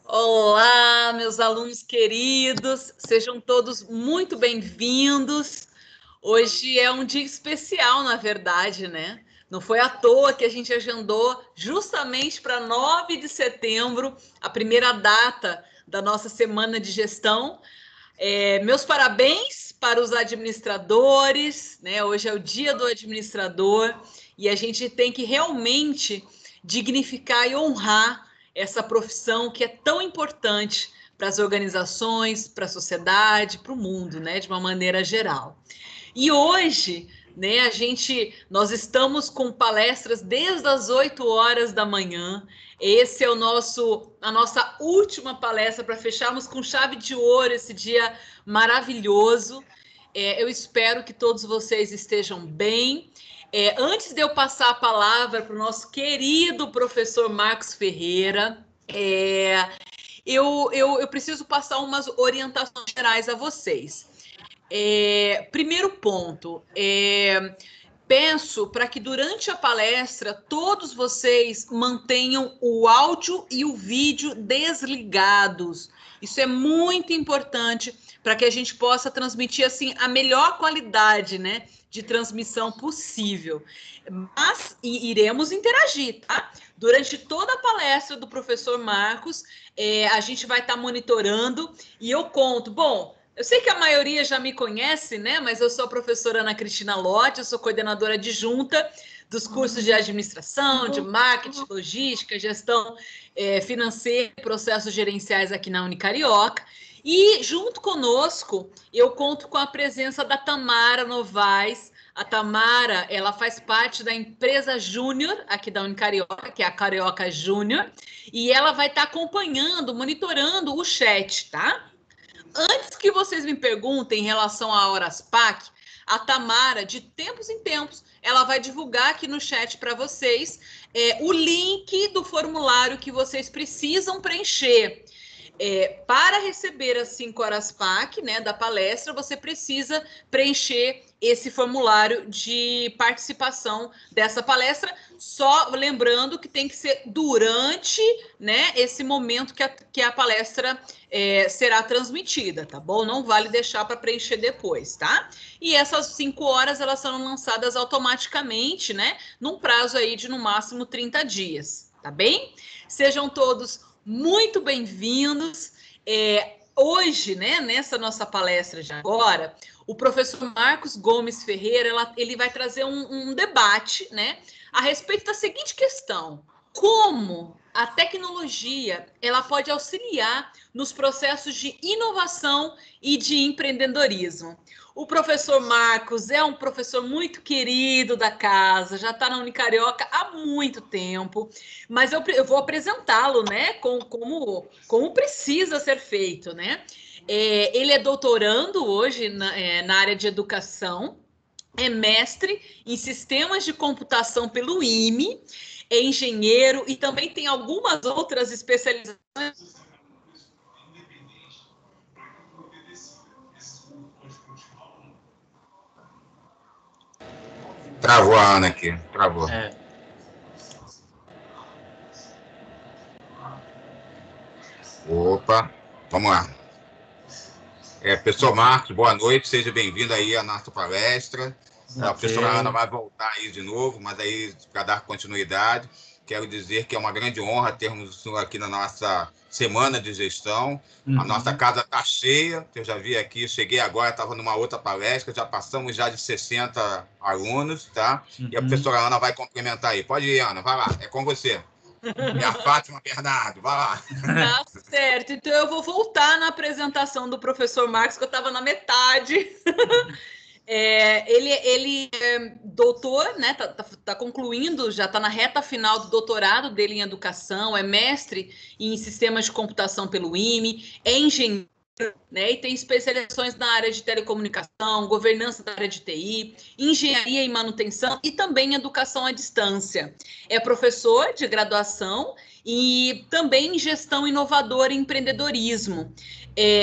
Olá, meus alunos queridos, sejam todos muito bem-vindos. Hoje é um dia especial, na verdade, né? Não foi à toa que a gente agendou justamente para 9 de setembro, a primeira data da nossa semana de gestão. Meus parabéns para os administradores, né? Hoje é o dia do administrador e a gente tem que realmente dignificar e honrar essa profissão que é tão importante para as organizações, para a sociedade, para o mundo, né? De uma maneira geral. E hoje, né, nós estamos com palestras desde as 8 horas da manhã. Esse é a nossa última palestra para fecharmos com chave de ouro esse dia maravilhoso. Eu espero que todos vocês estejam bem. Antes de eu passar a palavra para o nosso querido professor Marcos Ferreira, eu preciso passar umas orientações gerais a vocês. Primeiro ponto, peço para que durante a palestra todos vocês mantenham o áudio e o vídeo desligados. Isso é muito importante para que a gente possa transmitir assim a melhor qualidade, né, de transmissão possível. Mas iremos interagir, tá? Durante toda a palestra do professor Marcos, a gente vai estar monitorando e eu conto. Bom, eu sei que a maioria já me conhece, né? Mas eu sou a professora Ana Cristina Lotti, eu sou coordenadora adjunta dos cursos de administração, de marketing, logística, gestão financeira e processos gerenciais aqui na Unicarioca. E junto conosco, eu conto com a presença da Tamara Novaes. A Tamara, ela faz parte da empresa Júnior aqui da Unicarioca, que é a Carioca Júnior, e ela vai estar acompanhando, monitorando o chat, tá? Antes que vocês me perguntem em relação à Horas PAC, a Tamara, de tempos em tempos, ela vai divulgar aqui no chat para vocês o link do formulário que vocês precisam preencher. Para receber as 5 Horas PAC, né, da palestra, você precisa preencher esse formulário de participação dessa palestra, só lembrando que tem que ser durante, né, esse momento que a palestra será transmitida, tá bom? Não vale deixar para preencher depois, tá? E essas 5 horas, elas serão lançadas automaticamente, né, num prazo aí de no máximo 30 dias, tá bem? Sejam todos muito bem-vindos. Hoje, né, nessa nossa palestra de agora, o professor Marcos Gomes Ferreira, ele vai trazer um debate, né, a respeito da seguinte questão: como a tecnologia ela pode auxiliar nos processos de inovação e de empreendedorismo. O professor Marcos é um professor muito querido da casa, já está na Unicarioca há muito tempo, mas eu vou apresentá-lo, né, como precisa ser feito, né? Ele é doutorando hoje na área de educação, é mestre em sistemas de computação pelo IME, é engenheiro e também tem algumas outras especializações. Travou a Ana aqui, travou. Opa, vamos lá. Professor Marcos, boa noite, seja bem-vindo aí à nossa palestra. A professora Ana vai voltar aí de novo, mas aí, para dar continuidade, quero dizer que é uma grande honra termos aqui na nossa semana de gestão. A nossa casa está cheia, eu já vi aqui, cheguei agora, estava numa outra palestra, já passamos já de 60 alunos, tá? E a professora Ana vai complementar aí. Pode ir, Ana, vai lá, é com você. E a Fátima Bernardo, vai lá. Tá certo, então eu vou voltar na apresentação do professor Marcos, que eu estava na metade. Ele é doutor, né? Tá concluindo, já está na reta final do doutorado dele em educação, é mestre em sistemas de computação pelo IME, é engenheiro, né? E tem especializações na área de telecomunicação, governança da área de TI, engenharia e manutenção e também educação à distância. É professor de graduação e também em gestão inovadora e empreendedorismo.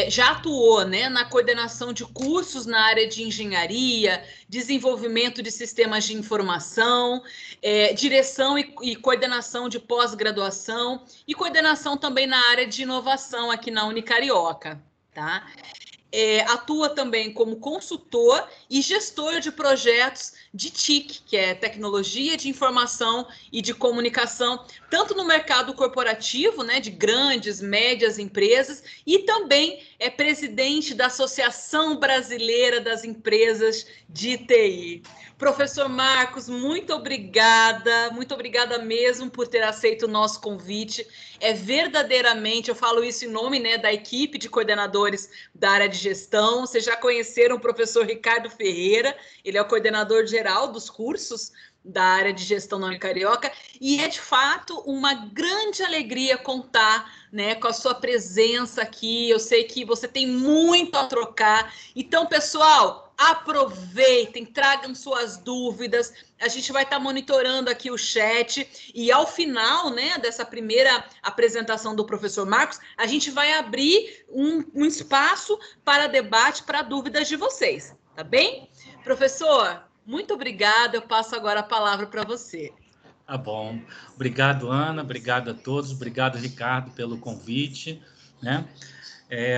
Já atuou, né, na coordenação de cursos na área de engenharia, desenvolvimento de sistemas de informação, direção e coordenação de pós-graduação e coordenação também na área de inovação aqui na Unicarioca, tá? Atua também como consultor e gestor de projetos de TIC, que é Tecnologia de Informação e de Comunicação, tanto no mercado corporativo, né, de grandes, médias empresas, e também é presidente da Associação Brasileira das Empresas de TI. Professor Marcos, muito obrigada mesmo por ter aceito o nosso convite. Verdadeiramente, eu falo isso em nome, né, da equipe de coordenadores da área de gestão. Vocês já conheceram o professor Ricardo Ferreira, ele é o coordenador geral dos cursos da área de gestão na Unicarioca, e é de fato uma grande alegria contar, né, com a sua presença aqui. Eu sei que você tem muito a trocar, então, pessoal, aproveitem, tragam suas dúvidas, a gente vai estar monitorando aqui o chat, e ao final, né, dessa primeira apresentação do professor Marcos, a gente vai abrir um espaço para debate, para dúvidas de vocês, tá bem? Professor, muito obrigada, eu passo agora a palavra para você. Tá bom. Obrigado, Ana, obrigado a todos, obrigado, Ricardo, pelo convite, né?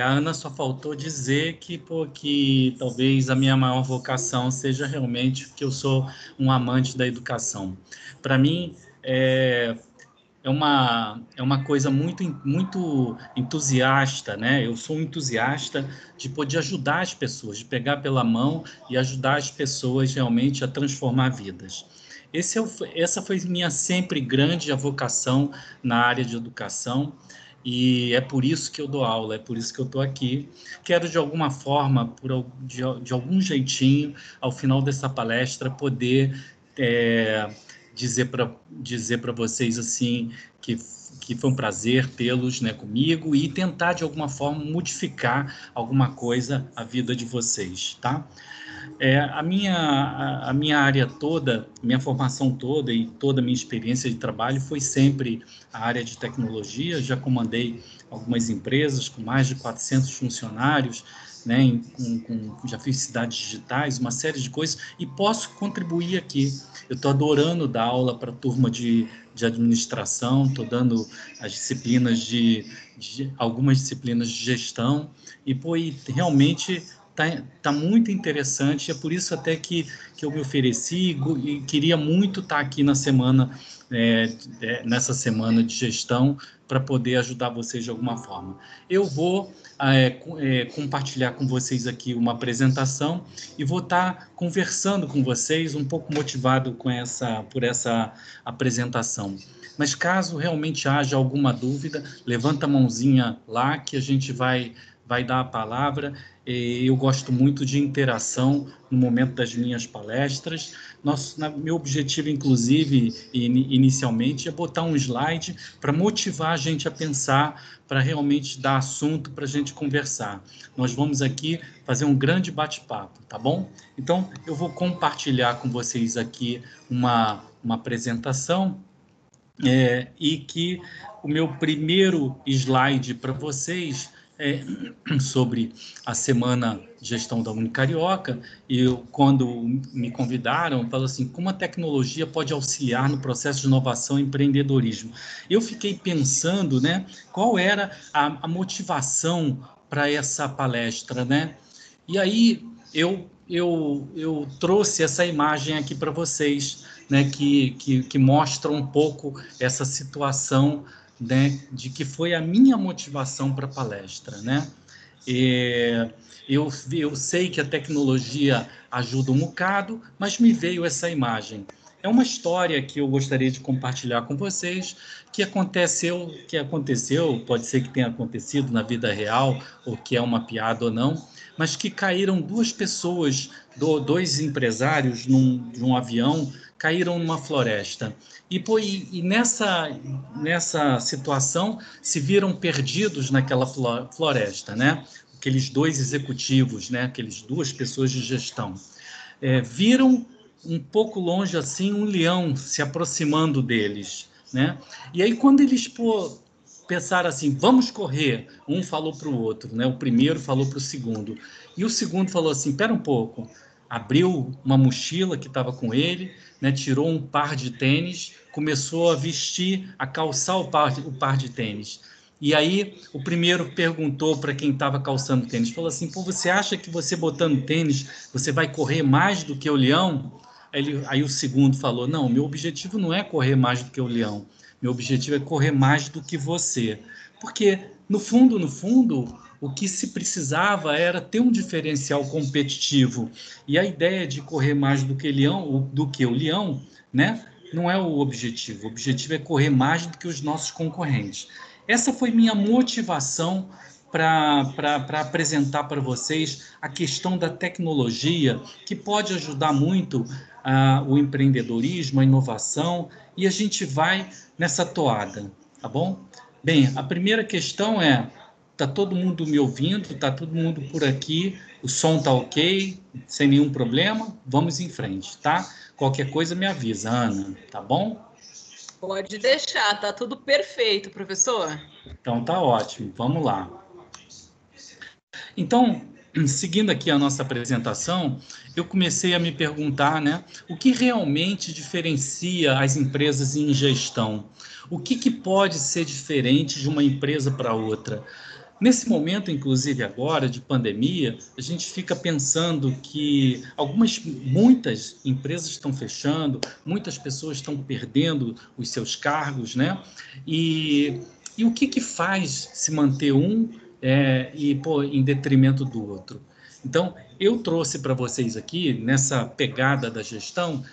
A Ana só faltou dizer que talvez a minha maior vocação seja realmente que eu sou um amante da educação. Para mim, é uma coisa muito entusiasta, né? Eu sou um entusiasta de poder ajudar as pessoas, de pegar pela mão e ajudar as pessoas realmente a transformar vidas. Essa foi minha sempre grande vocação na área de educação, e é por isso que eu dou aula, é por isso que eu estou aqui. Quero, de alguma forma, de algum jeitinho, ao final dessa palestra, poder dizer para vocês assim que foi um prazer tê-los, né, comigo, e tentar, de alguma forma, modificar alguma coisa a vida de vocês, tá? A minha área toda, minha formação toda e toda a minha experiência de trabalho foi sempre a área de tecnologia. Já comandei algumas empresas com mais de 400 funcionários, né, já fiz cidades digitais, uma série de coisas, e posso contribuir aqui. Eu estou adorando dar aula para a turma de administração, estou dando as disciplinas algumas disciplinas de gestão, e realmente tá muito interessante. É por isso até que eu me ofereci e queria muito estar aqui na semana, nessa semana de gestão, para poder ajudar vocês de alguma forma. Eu vou compartilhar com vocês aqui uma apresentação e vou estar conversando com vocês, um pouco motivado por essa apresentação. Mas caso realmente haja alguma dúvida, levanta a mãozinha lá que a gente vai dar a palavra. Eu gosto muito de interação no momento das minhas palestras. Meu objetivo, inclusive, inicialmente, é botar um slide para motivar a gente a pensar, para realmente dar assunto para a gente conversar. Nós vamos aqui fazer um grande bate-papo, tá bom? Então, eu vou compartilhar com vocês aqui uma apresentação, e que o meu primeiro slide para vocês sobre a Semana de Gestão da Unicarioca. Quando me convidaram, falou assim, como a tecnologia pode auxiliar no processo de inovação e empreendedorismo. Eu fiquei pensando, né, qual era a motivação para essa palestra, né? E aí eu trouxe essa imagem aqui para vocês, né, que mostra um pouco essa situação, né, de que foi a minha motivação para a palestra, né? Eu sei que a tecnologia ajuda um bocado, mas me veio essa imagem. É uma história que eu gostaria de compartilhar com vocês, que aconteceu, pode ser que tenha acontecido na vida real, ou que é uma piada ou não, mas que caíram duas pessoas, dois empresários num avião, caíram numa floresta. E nessa situação se viram perdidos naquela floresta, né? Aqueles dois executivos, né? Aqueles duas pessoas de gestão. Viram um pouco longe assim um leão se aproximando deles, né? E aí, quando eles pensaram assim, vamos correr, um falou para o outro, né? O primeiro falou para o segundo, e o segundo falou assim, espera um pouco, abriu uma mochila que estava com ele, né? Tirou um par de tênis, começou a vestir, a calçar o par de tênis. E aí o primeiro perguntou para quem estava calçando tênis, falou assim, pô, você acha que você botando tênis, você vai correr mais do que o leão? Aí o segundo falou, não, meu objetivo não é correr mais do que o leão, meu objetivo é correr mais do que você. Porque, no fundo, o que se precisava era ter um diferencial competitivo. E a ideia de correr mais do que o leão, né, não é o objetivo. O objetivo é correr mais do que os nossos concorrentes. Essa foi minha motivação para apresentar para vocês a questão da tecnologia, que pode ajudar muito o empreendedorismo, a inovação, e a gente vai nessa toada, tá bom? Bem, a primeira questão é, tá todo mundo me ouvindo, tá todo mundo por aqui, o som tá ok, sem nenhum problema, vamos em frente, tá? Qualquer coisa me avisa, Ana, tá bom? Pode deixar, tá tudo perfeito, professor. Então tá ótimo, vamos lá. Então, seguindo aqui a nossa apresentação, eu comecei a me perguntar, né, o que realmente diferencia as empresas em gestão? O que pode ser diferente de uma empresa para outra? Nesse momento, inclusive agora, de pandemia, a gente fica pensando que muitas empresas estão fechando, muitas pessoas estão perdendo os seus cargos, né? E o que faz se manter em detrimento do outro? Então, eu trouxe para vocês aqui, nessa pegada da gestão,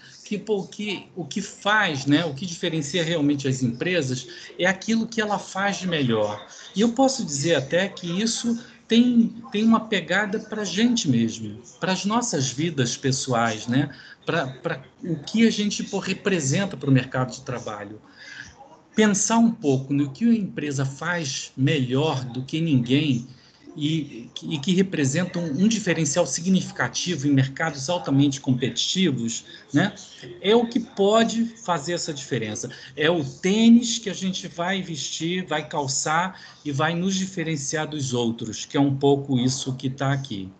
o que faz, né, o que diferencia realmente as empresas é aquilo que ela faz de melhor. E eu posso dizer até que isso tem uma pegada para a gente mesmo, para as nossas vidas pessoais, né? Para o que a gente representa para o mercado de trabalho. Pensar um pouco no que a empresa faz melhor do que ninguém e que representa um diferencial significativo em mercados altamente competitivos, né? É o que pode fazer essa diferença. É o tênis que a gente vai vestir, vai calçar e vai nos diferenciar dos outros, que é um pouco isso que está aqui,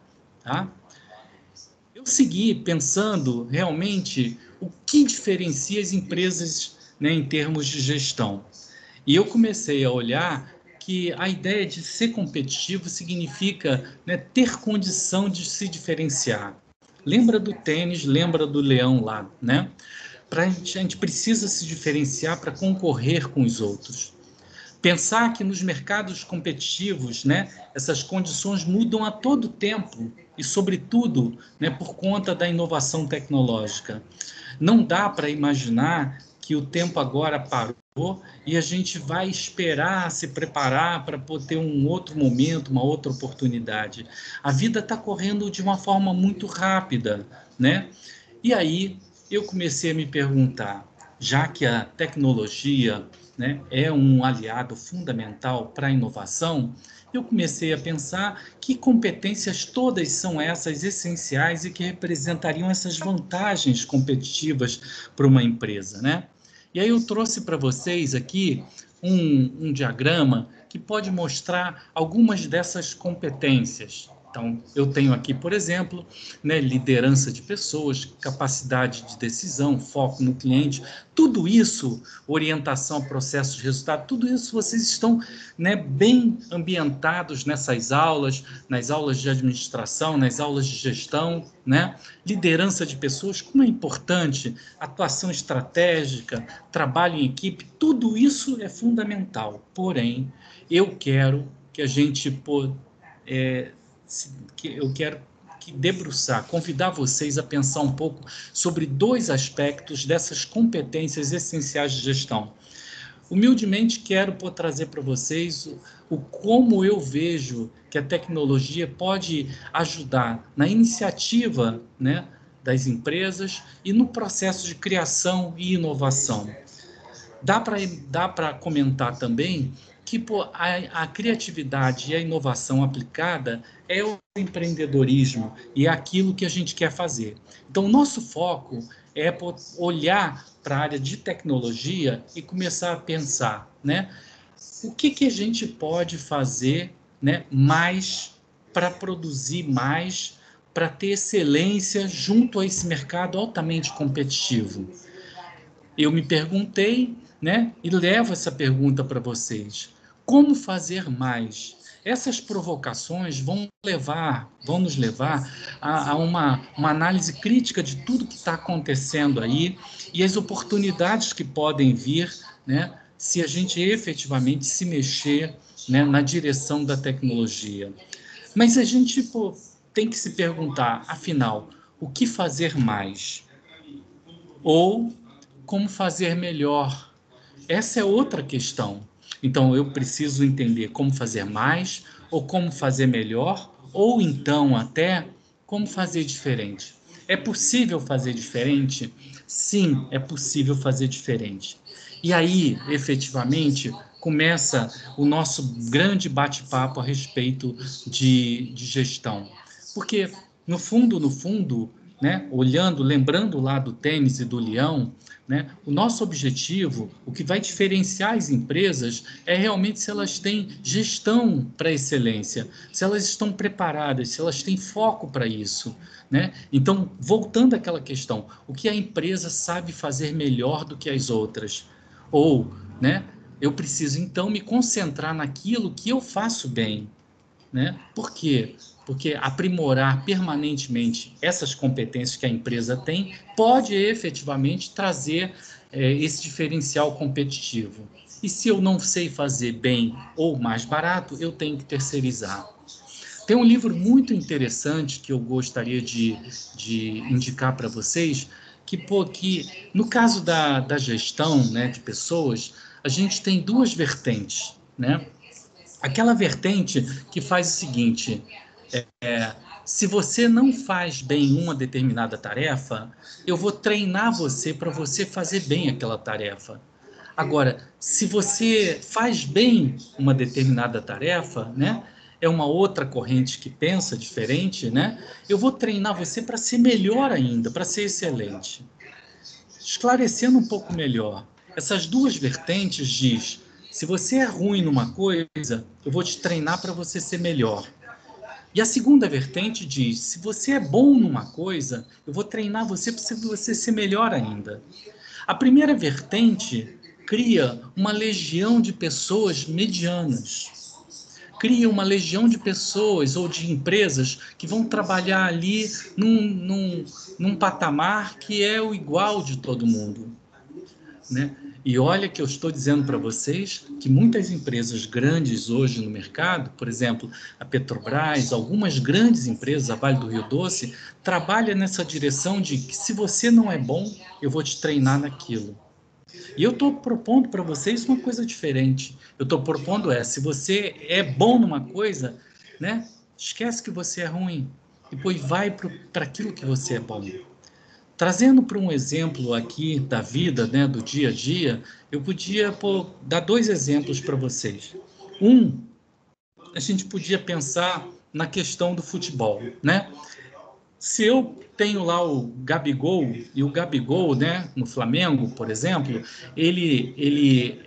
tá? Eu segui pensando realmente o que diferencia as empresas, né, em termos de gestão. E eu comecei a olhar que a ideia de ser competitivo significa, né, ter condição de se diferenciar. Lembra do tênis, lembra do leão lá, né? A gente precisa se diferenciar para concorrer com os outros. Pensar que nos mercados competitivos, né, essas condições mudam a todo tempo e, sobretudo, né, por conta da inovação tecnológica. Não dá para imaginar que o tempo agora parou e a gente vai esperar, se preparar para ter um outro momento, uma outra oportunidade. A vida está correndo de uma forma muito rápida, né? E aí eu comecei a me perguntar, já que a tecnologia, né, é um aliado fundamental para a inovação, eu comecei a pensar que competências todas são essas essenciais e que representariam essas vantagens competitivas para uma empresa, né? E aí eu trouxe para vocês aqui um diagrama que pode mostrar algumas dessas competências. Então, eu tenho aqui, por exemplo, né, liderança de pessoas, capacidade de decisão, foco no cliente, tudo isso, orientação a processos de resultado, tudo isso vocês estão, né, bem ambientados nessas aulas, nas aulas de administração, nas aulas de gestão, né? Liderança de pessoas, como é importante, atuação estratégica, trabalho em equipe, tudo isso é fundamental. Porém, eu quero que a gente eu quero debruçar, convidar vocês a pensar um pouco sobre dois aspectos dessas competências essenciais de gestão. Humildemente quero trazer para vocês como eu vejo que a tecnologia pode ajudar na iniciativa, né, das empresas e no processo de criação e inovação. Dá para comentar também que pô, a criatividade e a inovação aplicada é o empreendedorismo e é aquilo que a gente quer fazer. Então, o nosso foco é olhar para a área de tecnologia e começar a pensar, né? O que a gente pode fazer, né, mais para produzir mais, para ter excelência junto a esse mercado altamente competitivo? Eu me perguntei, né, e levo essa pergunta para vocês. Como fazer mais? Essas provocações vão nos levar a uma análise crítica de tudo que está acontecendo aí e as oportunidades que podem vir, né, se a gente efetivamente se mexer, né, na direção da tecnologia. Mas a gente tem que se perguntar, afinal, o que fazer mais? Ou como fazer melhor? Essa é outra questão. Então, eu preciso entender como fazer mais, ou como fazer melhor, ou então até como fazer diferente. É possível fazer diferente? Sim, é possível fazer diferente. E aí, efetivamente, começa o nosso grande bate-papo a respeito de gestão. Porque, no fundo, né, olhando, lembrando lá do tênis e do leão, né, o nosso objetivo, o que vai diferenciar as empresas é realmente se elas têm gestão para excelência, se elas estão preparadas, se elas têm foco para isso, né? Então, voltando àquela questão, o que a empresa sabe fazer melhor do que as outras? Ou, né, eu preciso então me concentrar naquilo que eu faço bem, né? Por quê? Porque aprimorar permanentemente essas competências que a empresa tem pode efetivamente trazer esse diferencial competitivo. E se eu não sei fazer bem ou mais barato, eu tenho que terceirizar. Tem um livro muito interessante que eu gostaria de indicar para vocês, que no caso da gestão, né, de pessoas, a gente tem duas vertentes, né? Aquela vertente que faz o seguinte: se você não faz bem uma determinada tarefa, eu vou treinar você para você fazer bem aquela tarefa. Agora, se você faz bem uma determinada tarefa, né? É uma outra corrente que pensa diferente, né? Eu vou treinar você para ser melhor ainda, para ser excelente. Esclarecendo um pouco melhor, essas duas vertentes diz: se você é ruim numa coisa, eu vou te treinar para você ser melhor. E a segunda vertente diz: se você é bom numa coisa, eu vou treinar você para você ser melhor ainda. A primeira vertente cria uma legião de pessoas medianas. Cria uma legião de pessoas ou de empresas que vão trabalhar ali num patamar que é o igual de todo mundo, né? E olha que eu estou dizendo para vocês que muitas empresas grandes hoje no mercado, por exemplo, a Petrobras, algumas grandes empresas, a Vale do Rio Doce, trabalham nessa direção de que se você não é bom, eu vou te treinar naquilo. E eu estou propondo para vocês uma coisa diferente. Eu estou propondo se você é bom numa coisa, né, esquece que você é ruim e depois vai para aquilo que você é bom. Trazendo para um exemplo aqui da vida, né, do dia a dia, eu podia dar dois exemplos para vocês. A gente podia pensar na questão do futebol, né? Se eu tenho lá o Gabigol, e o Gabigol, né, no Flamengo, por exemplo, ele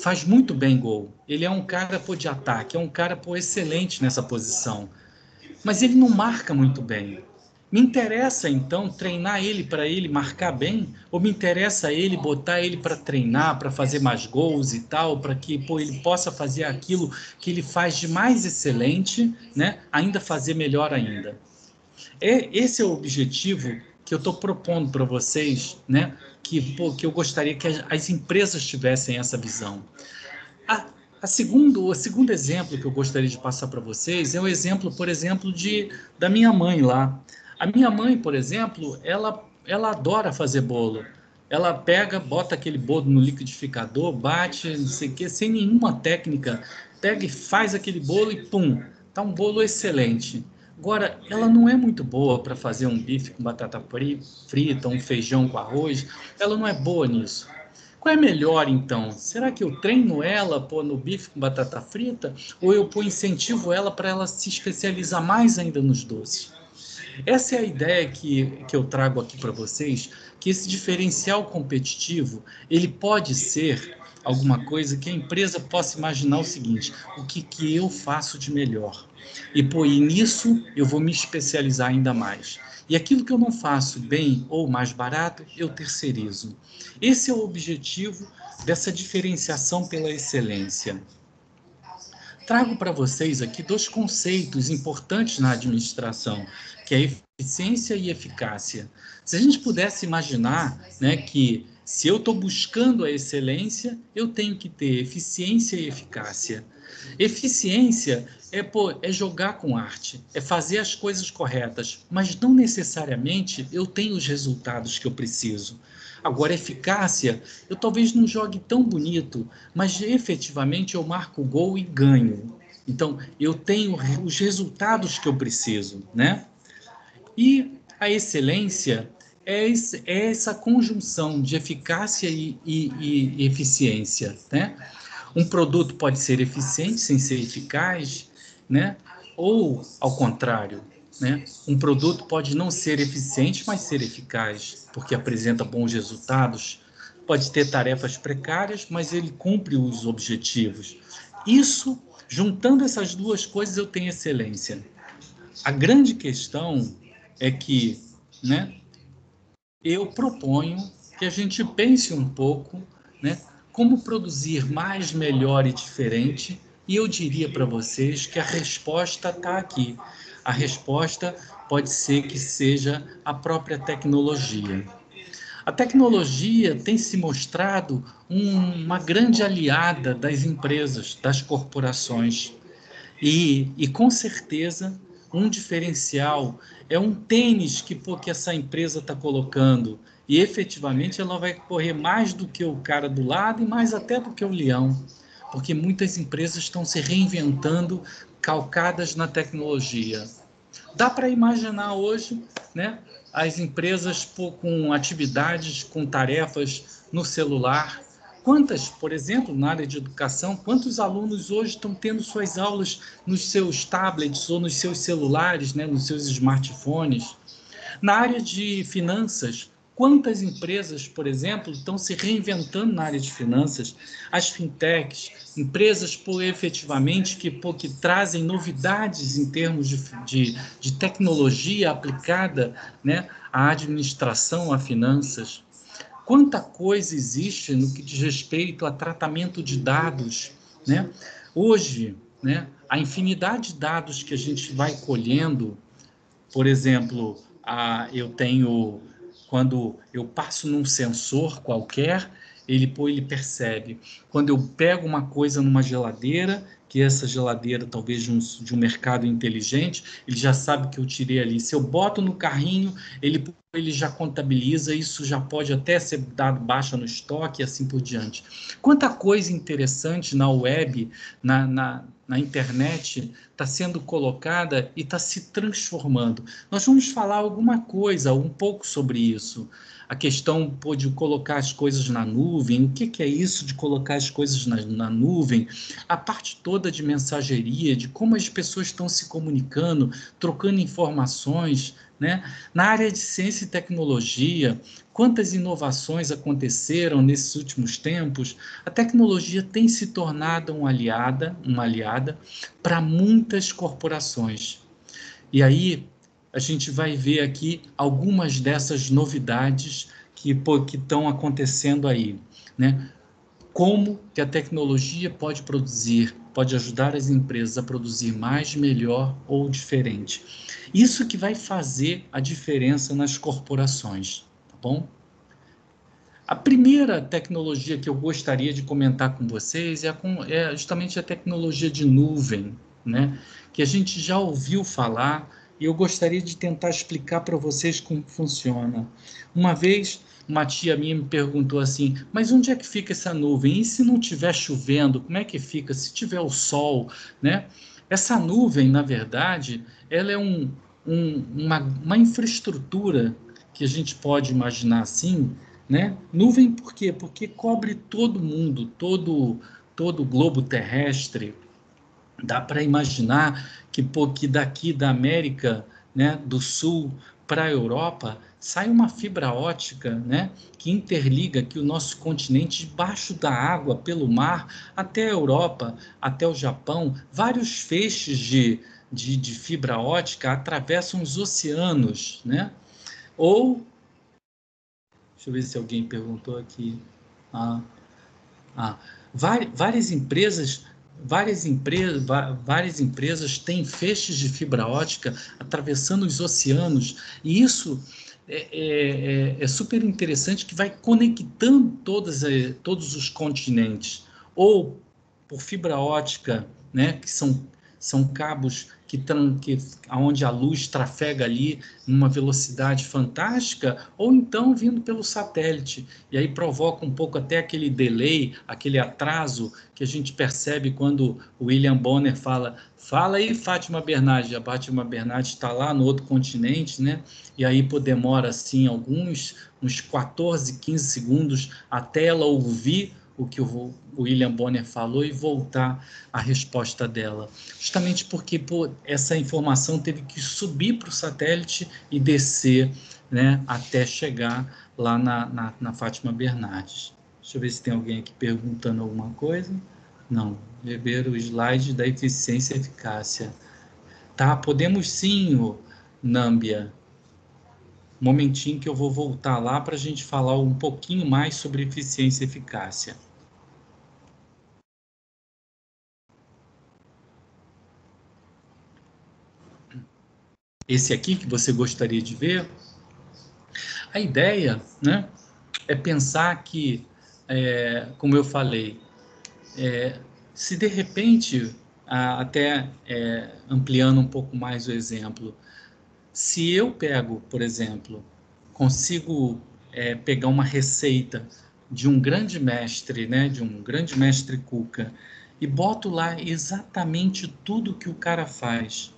faz muito bem gol. Ele é um cara de ataque, é um cara excelente nessa posição. Mas ele não marca muito bem. Me interessa, então, treinar ele para ele marcar bem? Ou me interessa ele botar ele para treinar, para fazer mais gols e tal, para que ele possa fazer aquilo que ele faz de mais excelente, né? Ainda fazer melhor ainda? Esse é o objetivo que eu estou propondo para vocês, né? Que eu gostaria que as empresas tivessem essa visão. O segundo exemplo que eu gostaria de passar para vocês é o exemplo, por exemplo, da minha mãe lá. A minha mãe, por exemplo, ela adora fazer bolo. Ela pega, bota aquele bolo no liquidificador, bate, não sei o quê, sem nenhuma técnica. Pega e faz aquele bolo e pum, tá um bolo excelente. Agora, ela não é muito boa para fazer um bife com batata frita, um feijão com arroz. Ela não é boa nisso. Qual é melhor, então? Será que eu treino ela pô, no bife com batata frita? Ou eu incentivo ela para ela se especializar mais ainda nos doces? Essa é a ideia que eu trago aqui para vocês, que esse diferencial competitivo, ele pode ser alguma coisa que a empresa possa imaginar o seguinte, o que eu faço de melhor? E nisso eu vou me especializar ainda mais. E aquilo que eu não faço bem ou mais barato, eu terceirizo. Esse é o objetivo dessa diferenciação pela excelência. Trago para vocês aqui dois conceitos importantes na administração, que é eficiência e eficácia. Se a gente pudesse imaginar, né, que se eu estou buscando a excelência, eu tenho que ter eficiência e eficácia. Eficiência é jogar com arte, é fazer as coisas corretas, mas não necessariamente eu tenho os resultados que eu preciso. Agora, eficácia, eu talvez não jogue tão bonito, mas efetivamente eu marco o gol e ganho. Então, eu tenho os resultados que eu preciso, né? E a excelência é essa conjunção de eficácia e eficiência, né? Um produto pode ser eficiente sem ser eficaz, né? Ou ao contrário, né? Um produto pode não ser eficiente, mas ser eficaz, porque apresenta bons resultados. Pode ter tarefas precárias, mas ele cumpre os objetivos. Isso, juntando essas duas coisas, eu tenho excelência. A grande questão é que, né, eu proponho que a gente pense um pouco, né, como produzir mais, melhor e diferente, e eu diria para vocês que a resposta está aqui. A resposta pode ser que seja a própria tecnologia. A tecnologia tem se mostrado uma grande aliada das empresas, das corporações. E com certeza, um diferencial é um tênis que essa empresa está colocando. E efetivamente ela vai correr mais do que o cara do lado e mais até do que o leão. Porque muitas empresas estão se reinventando calcadas na tecnologia. Dá para imaginar hoje, né, as empresas com atividades, com tarefas no celular. Quantas, por exemplo, na área de educação, quantos alunos hoje estão tendo suas aulas nos seus tablets ou nos seus celulares, né, nos seus smartphones? Na área de finanças, quantas empresas, por exemplo, estão se reinventando na área de finanças? As fintechs, empresas efetivamente que trazem novidades em termos de tecnologia aplicada, né, à administração, a finanças. Quanta coisa existe no que diz respeito a tratamento de dados, né? Hoje, né, a infinidade de dados que a gente vai colhendo, por exemplo, quando eu passo num sensor qualquer, ele percebe. Quando eu pego uma coisa numa geladeira, que essa geladeira talvez de um mercado inteligente, ele já sabe que eu tirei ali. Se eu boto no carrinho, ele já contabiliza, isso já pode até ser dado baixa no estoque e assim por diante. Quanta coisa interessante na web, na internet, está sendo colocada e está se transformando. Nós vamos falar alguma coisa, um pouco sobre isso. A questão de colocar as coisas na nuvem, o que é isso de colocar as coisas na nuvem, a parte toda de mensageria, de como as pessoas estão se comunicando, trocando informações, né? Na área de ciência e tecnologia, quantas inovações aconteceram nesses últimos tempos. A tecnologia tem se tornado uma aliada para muitas corporações. E aí a gente vai ver aqui algumas dessas novidades que estão acontecendo aí, né? Como que a tecnologia pode ajudar as empresas a produzir mais, melhor ou diferente. Isso que vai fazer a diferença nas corporações, tá bom? A primeira tecnologia que eu gostaria de comentar com vocês é justamente a tecnologia de nuvem, né? Que a gente já ouviu falar e eu gostaria de tentar explicar para vocês como funciona. Uma vez, uma tia minha me perguntou assim, mas onde é que fica essa nuvem? E se não estiver chovendo, como é que fica? Se tiver o sol, né? Essa nuvem, na verdade, ela é uma infraestrutura que a gente pode imaginar assim, né? Nuvem por quê? Porque cobre todo mundo, todo o globo terrestre. Dá para imaginar que daqui da América, né, do Sul para a Europa sai uma fibra ótica, né, que interliga aqui o nosso continente debaixo da água, pelo mar, até a Europa, até o Japão. Vários feixes de fibra ótica atravessam os oceanos, né? Ou, deixa eu ver se alguém perguntou aqui. Ah, ah, várias empresas têm feixes de fibra ótica atravessando os oceanos, e isso é super interessante, que vai conectando todos os continentes, ou por fibra ótica, né, que são cabos onde a luz trafega ali numa velocidade fantástica, ou então vindo pelo satélite, e aí provoca um pouco até aquele delay, aquele atraso que a gente percebe quando o William Bonner fala aí, Fátima Bernardes. A Fátima Bernardes está lá no outro continente, né? E aí demora assim uns 14, 15 segundos até ela ouvir o que o William Bonner falou e voltar a resposta dela. Justamente porque essa informação teve que subir para o satélite e descer, né, até chegar lá na Fátima Bernardes. Deixa eu ver se tem alguém aqui perguntando alguma coisa. Não. Ver o slide da eficiência e eficácia. Tá, podemos sim, Nâmbia. Um momentinho que eu vou voltar lá para a gente falar um pouquinho mais sobre eficiência e eficácia. Esse aqui que você gostaria de ver, a ideia, né, é pensar que, como eu falei, se de repente, até ampliando um pouco mais o exemplo, se eu pego, por exemplo, consigo pegar uma receita de um grande mestre, né, de um grande mestre Cuca, e boto lá exatamente tudo que o cara faz,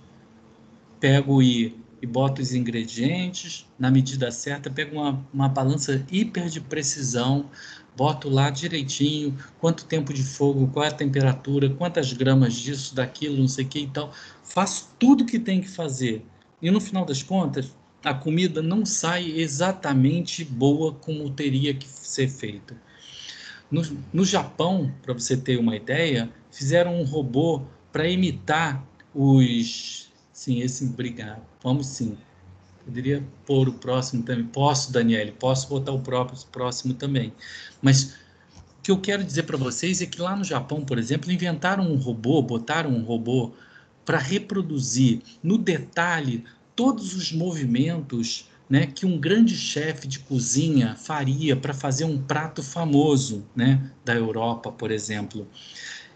pego e boto os ingredientes na medida certa, pego uma balança hiper de precisão, boto lá direitinho, quanto tempo de fogo, qual é a temperatura, quantas gramas disso, daquilo, não sei o que e tal. Faço tudo que tem que fazer. E no final das contas, a comida não sai exatamente boa como teria que ser feita. No Japão, para você ter uma ideia, fizeram um robô para imitar os... Sim, obrigado. Vamos sim. Poderia pôr o próximo também. Posso, Daniele, posso botar o próximo também. Mas o que eu quero dizer para vocês é que lá no Japão, por exemplo, inventaram um robô, botaram um robô para reproduzir no detalhe todos os movimentos, né, que um grande chefe de cozinha faria para fazer um prato famoso, né, da Europa, por exemplo.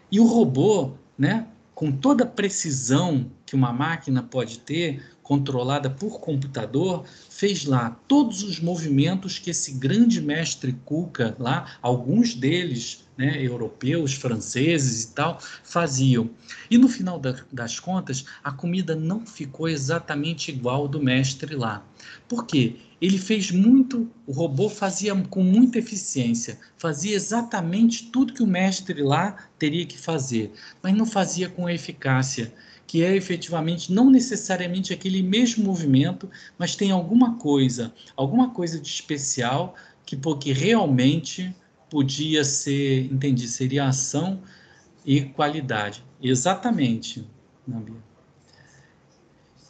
E o robô, né, com toda a precisão que uma máquina pode ter, controlada por computador, fez lá todos os movimentos que esse grande mestre Cuca lá, alguns deles, né, europeus, franceses e tal, faziam. E no final das contas, a comida não ficou exatamente igual do mestre lá. Por quê? Ele fez muito, o robô fazia com muita eficiência, fazia exatamente tudo que o mestre lá teria que fazer, mas não fazia com eficácia, que é efetivamente não necessariamente aquele mesmo movimento, mas tem alguma coisa de especial que realmente podia ser, entendi, seria ação e qualidade. Exatamente, Nambia.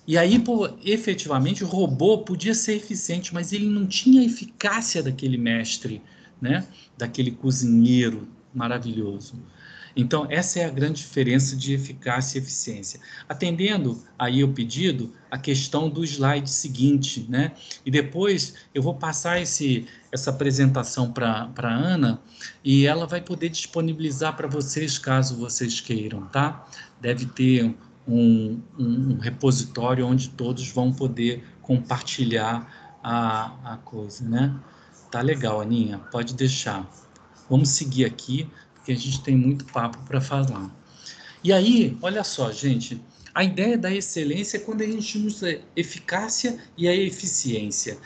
E aí, efetivamente, o robô podia ser eficiente, mas ele não tinha a eficácia daquele mestre, né? Daquele cozinheiro maravilhoso. Então, essa é a grande diferença de eficácia e eficiência. Atendendo aí o pedido, a questão do slide seguinte, né? E depois eu vou passar essa apresentação para a Ana, e ela vai poder disponibilizar para vocês, caso vocês queiram, tá? Deve ter um repositório onde todos vão poder compartilhar a coisa, né? Tá legal, Aninha, pode deixar. Vamos seguir aqui, porque a gente tem muito papo para falar. E aí, olha só, gente, a ideia da excelência é quando a gente usa eficácia e a eficiência.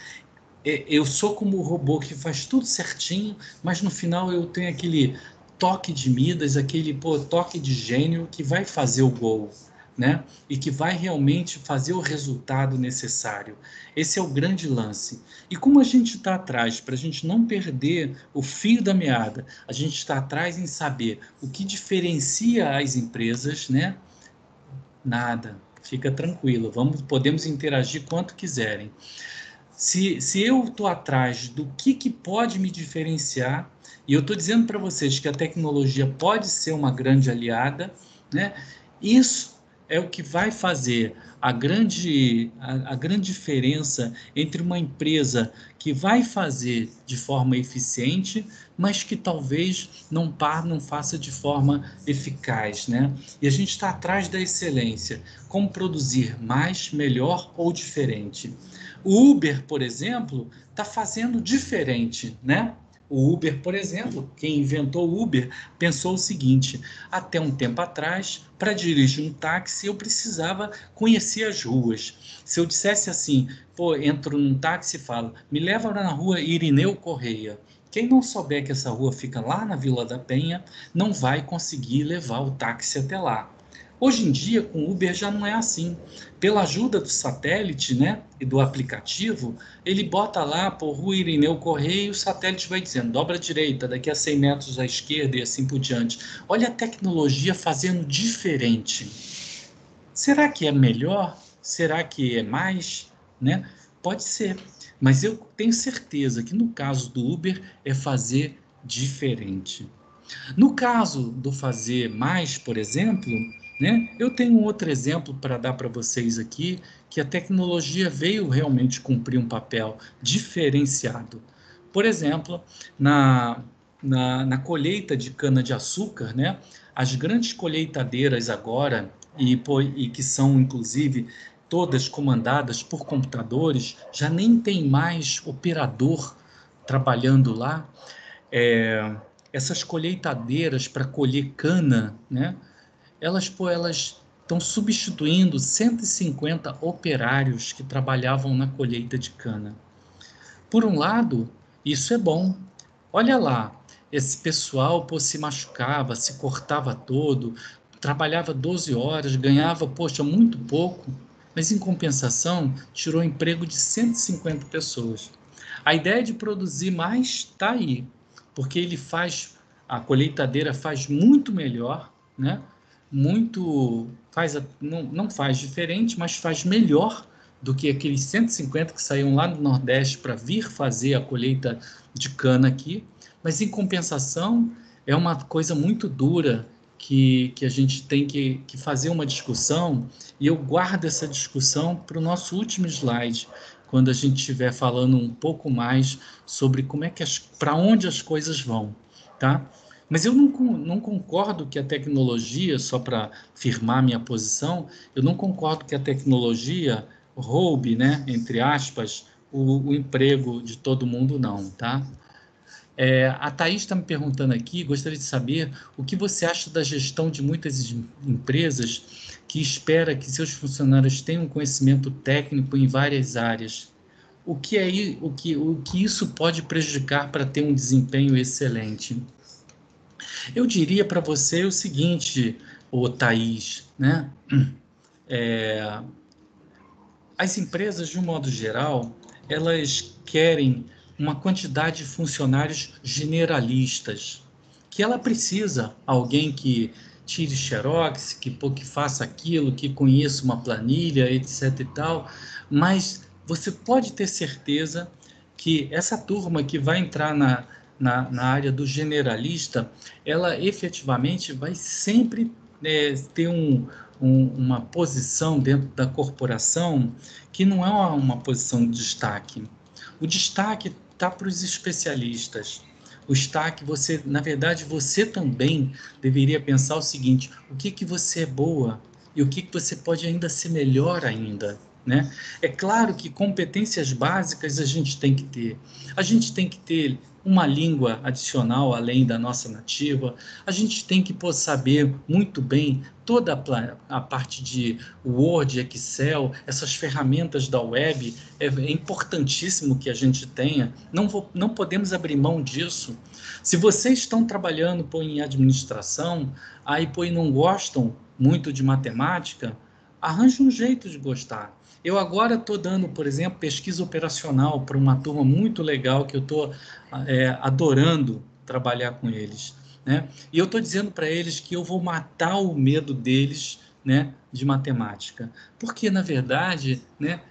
eu sou como o robô que faz tudo certinho, mas no final eu tenho aquele toque de Midas, aquele toque de gênio que vai fazer o gol, né? E que vai realmente fazer o resultado necessário. Esse é o grande lance. E como a gente está atrás, para a gente não perder o fio da meada, a gente está atrás em saber o que diferencia as empresas, né? Nada. Fica tranquilo, podemos interagir quanto quiserem. Se eu estou atrás do que pode me diferenciar, e eu estou dizendo para vocês que a tecnologia pode ser uma grande aliada, né? Isso é o que vai fazer a grande diferença entre uma empresa que vai fazer de forma eficiente, mas que talvez não faça de forma eficaz, né? E a gente está atrás da excelência. Como produzir mais, melhor ou diferente? O Uber, por exemplo, está fazendo diferente, né? O Uber, por exemplo, quem inventou o Uber, pensou o seguinte: até um tempo atrás, para dirigir um táxi, eu precisava conhecer as ruas. Se eu dissesse assim, entro num táxi e falo, me leva na rua Irineu Correia. Quem não souber que essa rua fica lá na Vila da Penha, não vai conseguir levar o táxi até lá. Hoje em dia, com o Uber já não é assim. Pela ajuda do satélite, né, e do aplicativo, ele bota lá, por Rua Irineu Correia, e o satélite vai dizendo, dobra à direita, daqui a 100 metros à esquerda e assim por diante. Olha a tecnologia fazendo diferente. Será que é melhor? Será que é mais? Né? Pode ser. Mas eu tenho certeza que no caso do Uber é fazer diferente. No caso do fazer mais, por exemplo, né, eu tenho um outro exemplo para dar para vocês aqui, que a tecnologia veio realmente cumprir um papel diferenciado. Por exemplo, na colheita de cana-de-açúcar, né, as grandes colheitadeiras agora, e que são, inclusive, todas comandadas por computadores, já nem tem mais operador trabalhando lá. Essas colheitadeiras para colher cana, né? Elas estão substituindo 150 operários que trabalhavam na colheita de cana. Por um lado, isso é bom. Olha lá, esse pessoal se machucava, se cortava todo, trabalhava 12 horas, ganhava, muito pouco, mas em compensação tirou o emprego de 150 pessoas. A ideia de produzir mais está aí, porque a colheitadeira faz muito melhor, né? Não faz diferente, mas faz melhor do que aqueles 150 que saíam lá do Nordeste para vir fazer a colheita de cana aqui, mas em compensação é uma coisa muito dura que a gente tem que fazer uma discussão, e eu guardo essa discussão para o nosso último slide, quando a gente estiver falando um pouco mais sobre para onde as coisas vão, tá? Mas eu não concordo que a tecnologia, só para firmar minha posição, eu não concordo que a tecnologia roube, né, entre aspas, o emprego de todo mundo, não, tá? A Thaís está me perguntando aqui, gostaria de saber o que você acha da gestão de muitas empresas que espera que seus funcionários tenham conhecimento técnico em várias áreas. O que isso pode prejudicar para ter um desempenho excelente? Eu diria para você o seguinte, Thaís, né? As empresas, de um modo geral, elas querem uma quantidade de funcionários generalistas, que ela precisa alguém que tire xerox, que faça aquilo, que conheça uma planilha, etc. e tal, mas você pode ter certeza que essa turma que vai entrar na área do generalista, ela efetivamente vai sempre ter uma posição dentro da corporação que não é uma posição de destaque. O destaque está para os especialistas. O destaque, na verdade, você também deveria pensar o seguinte: o que você é boa e o que você pode ainda ser melhor ainda, né? É claro que competências básicas a gente tem que ter. A gente tem que ter uma língua adicional além da nossa nativa. A gente tem que saber muito bem toda a parte de Word, Excel, essas ferramentas da web. É importantíssimo que a gente tenha. Não podemos abrir mão disso. Se vocês estão trabalhando em administração, aí não gostam muito de matemática, arranje um jeito de gostar. Eu agora estou dando, por exemplo, pesquisa operacional para uma turma muito legal que eu estou adorando trabalhar com eles, né? E eu estou dizendo para eles que eu vou matar o medo deles, né, de matemática, porque na verdade, né,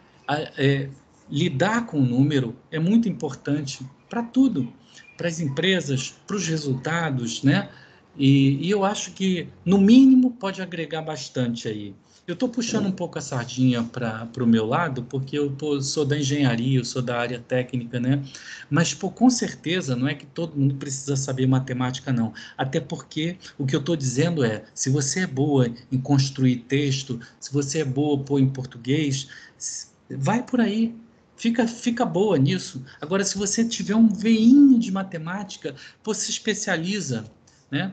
lidar com o número é muito importante para tudo, para as empresas, para os resultados, né? E eu acho que no mínimo pode agregar bastante aí. Eu estou puxando um pouco a sardinha para o meu lado, porque sou da engenharia, eu sou da área técnica, né? Mas, com certeza, não é que todo mundo precisa saber matemática, não. Até porque o que eu estou dizendo é, se você é boa em construir texto, se você é boa em português, vai por aí. Fica boa nisso. Agora, se você tiver um veinho de matemática, você se especializa, né?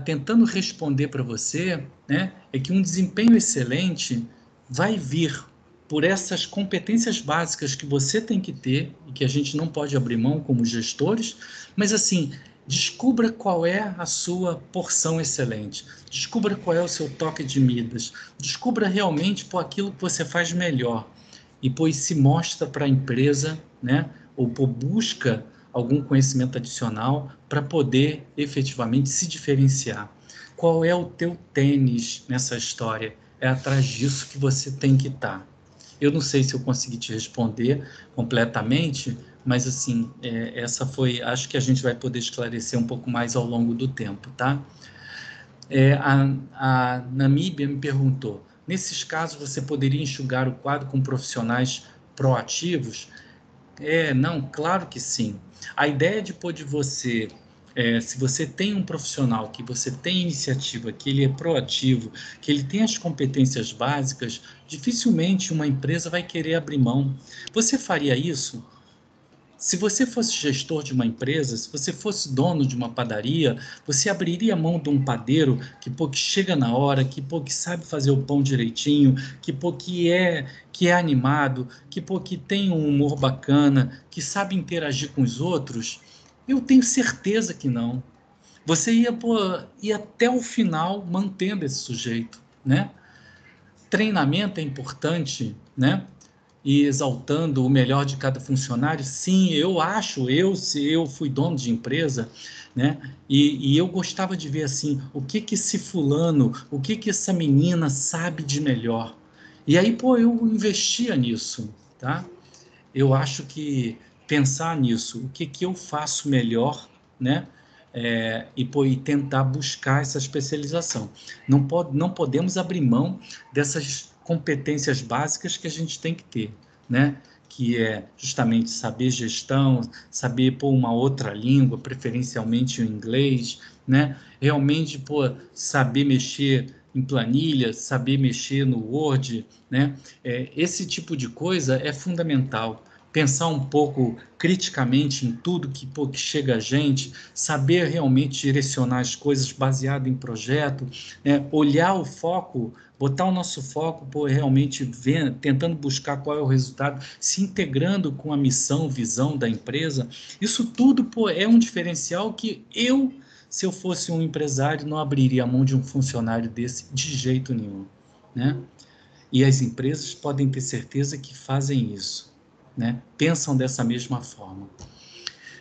Tentando responder para você, né, é que um desempenho excelente vai vir por essas competências básicas que você tem que ter e que a gente não pode abrir mão como gestores, mas assim, descubra qual é a sua porção excelente, descubra qual é o seu toque de Midas, descubra realmente aquilo que você faz melhor e se mostra para a empresa, né, ou busca algum conhecimento adicional para poder efetivamente se diferenciar. Qual é o teu tênis nessa história? É atrás disso que você tem que estar. Eu não sei se eu consegui te responder completamente, mas assim, essa foi, acho que a gente vai poder esclarecer um pouco mais ao longo do tempo, tá? A Namíbia me perguntou, nesses casos você poderia enxugar o quadro com profissionais proativos? Não, claro que sim. A ideia de você, se você tem um profissional, que você tem iniciativa, que ele é proativo, que ele tem as competências básicas, dificilmente uma empresa vai querer abrir mão. Você faria isso? Se você fosse gestor de uma empresa, se você fosse dono de uma padaria, você abriria mão de um padeiro que chega na hora, que sabe fazer o pão direitinho, que é animado, que tem um humor bacana, que sabe interagir com os outros? Eu tenho certeza que não. Você ia até o final mantendo esse sujeito, né? Treinamento é importante, né? E exaltando o melhor de cada funcionário, sim, se eu fui dono de empresa, né? E eu gostava de ver assim, o que esse fulano, o que essa menina sabe de melhor. E aí, eu investia nisso, tá? Eu acho que pensar nisso, o que eu faço melhor, né? E tentar buscar essa especialização. Não podemos abrir mão dessas competências básicas que a gente tem que ter, né? Que é justamente saber gestão, saber uma outra língua, preferencialmente o inglês, né? Realmente saber mexer em planilha, saber mexer no Word, né? Esse tipo de coisa é fundamental. Pensar um pouco criticamente em tudo que chega a gente, saber realmente direcionar as coisas baseado em projeto, né? Olhar o foco, botar o nosso foco, realmente tentando buscar qual é o resultado, se integrando com a missão, visão da empresa. Isso tudo, é um diferencial que se eu fosse um empresário, não abriria a mão de um funcionário desse de jeito nenhum, né? E as empresas podem ter certeza que fazem isso, né? Pensam dessa mesma forma.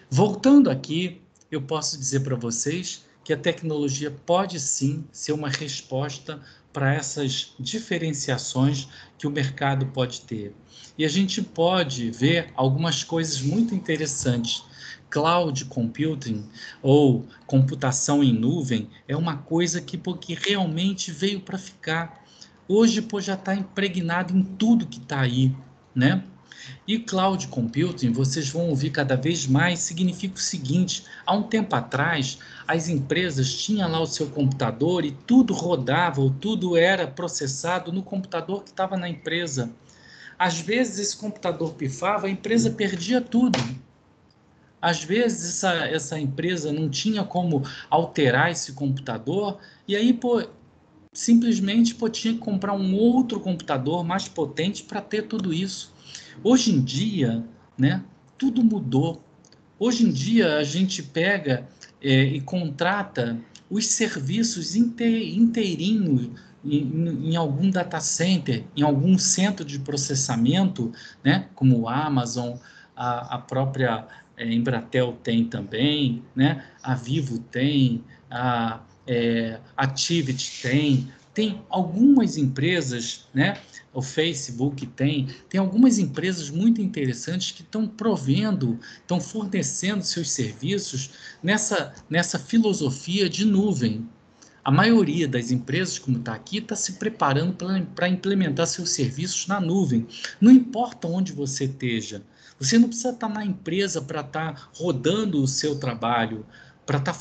Voltando aqui, eu posso dizer para vocês que a tecnologia pode sim ser uma resposta para essas diferenciações que o mercado pode ter. E a gente pode ver algumas coisas muito interessantes. Cloud computing ou computação em nuvem é uma coisa que realmente veio para ficar. Hoje já está impregnado em tudo que está aí, né? E cloud computing, vocês vão ouvir cada vez mais, significa o seguinte: há um tempo atrás, as empresas tinham lá o seu computador e tudo rodava, ou tudo era processado no computador que estava na empresa. Às vezes esse computador pifava, a empresa perdia tudo. Às vezes essa empresa não tinha como alterar esse computador, e aí, simplesmente tinha que comprar um outro computador mais potente para ter tudo isso. Hoje em dia, né, tudo mudou. Hoje em dia, a gente pega e contrata os serviços inteirinhos em algum data center, em algum centro de processamento, né, como o Amazon, a própria Embratel tem também, né, a Vivo tem, a Activity tem algumas empresas, né, o Facebook tem algumas empresas muito interessantes que estão provendo, estão fornecendo seus serviços nessa filosofia de nuvem. A maioria das empresas, como está aqui, está se preparando para implementar seus serviços na nuvem. Não importa onde você esteja. Você não precisa estar na empresa para estar rodando o seu trabalho, para estar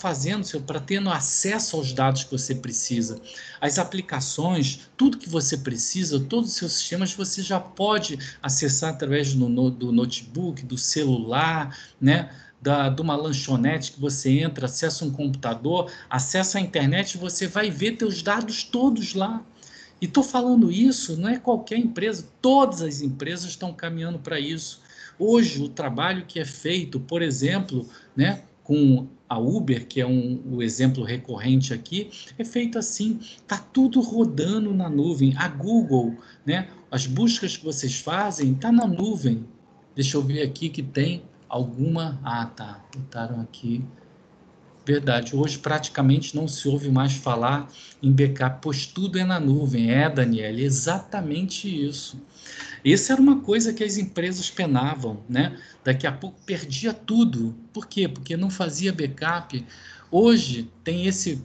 para tendo acesso aos dados que você precisa. As aplicações, tudo que você precisa, todos os seus sistemas, você já pode acessar através do notebook, do celular, né? De uma lanchonete que você entra, acessa um computador, acessa a internet, você vai ver teus dados todos lá. E estou falando isso, não é qualquer empresa, todas as empresas estão caminhando para isso. Hoje, o trabalho que é feito, por exemplo, né, com a Uber, que é o exemplo recorrente aqui, é feito assim, está tudo rodando na nuvem. A Google, né, as buscas que vocês fazem, está na nuvem. Deixa eu ver aqui que tem alguma... Ah, tá, botaram aqui. Verdade, hoje praticamente não se ouve mais falar em backup, pois tudo é na nuvem. Daniela, exatamente isso. Essa era uma coisa que as empresas penavam, né? Daqui a pouco perdia tudo. Por quê? Porque não fazia backup. Hoje tem esse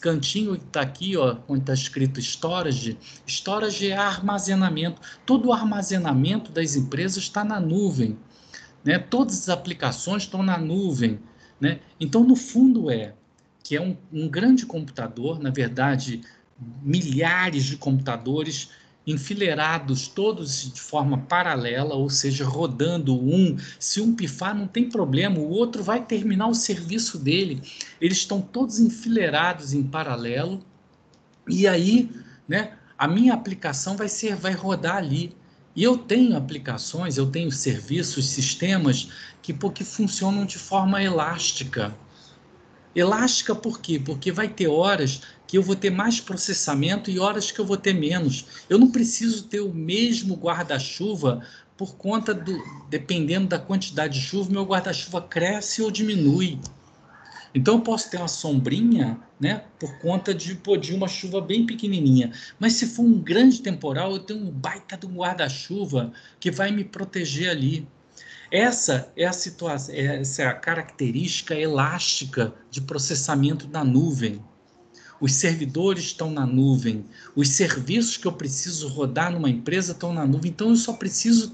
cantinho que está aqui, ó, onde está escrito storage. Storage é armazenamento. Todo o armazenamento das empresas está na nuvem, né? Todas as aplicações estão na nuvem, né? Então, no fundo, que é um grande computador, na verdade, milhares de computadores enfileirados, todos de forma paralela, ou seja, rodando se um pifar, não tem problema, o outro vai terminar o serviço dele. Eles estão todos enfileirados em paralelo, e aí, né, a minha aplicação vai rodar ali. E eu tenho aplicações, eu tenho serviços, sistemas que funcionam de forma elástica. Elástica por quê? Porque vai ter horas que eu vou ter mais processamento e horas que eu vou ter menos. Eu não preciso ter o mesmo guarda-chuva por conta dependendo da quantidade de chuva, meu guarda-chuva cresce ou diminui. Então eu posso ter uma sombrinha, né, por conta de uma chuva bem pequenininha. Mas se for um grande temporal, eu tenho um baita de um guarda-chuva que vai me proteger ali. Essa é a situação, essa é a característica elástica de processamento da nuvem. Os servidores estão na nuvem, os serviços que eu preciso rodar numa empresa estão na nuvem, então eu só preciso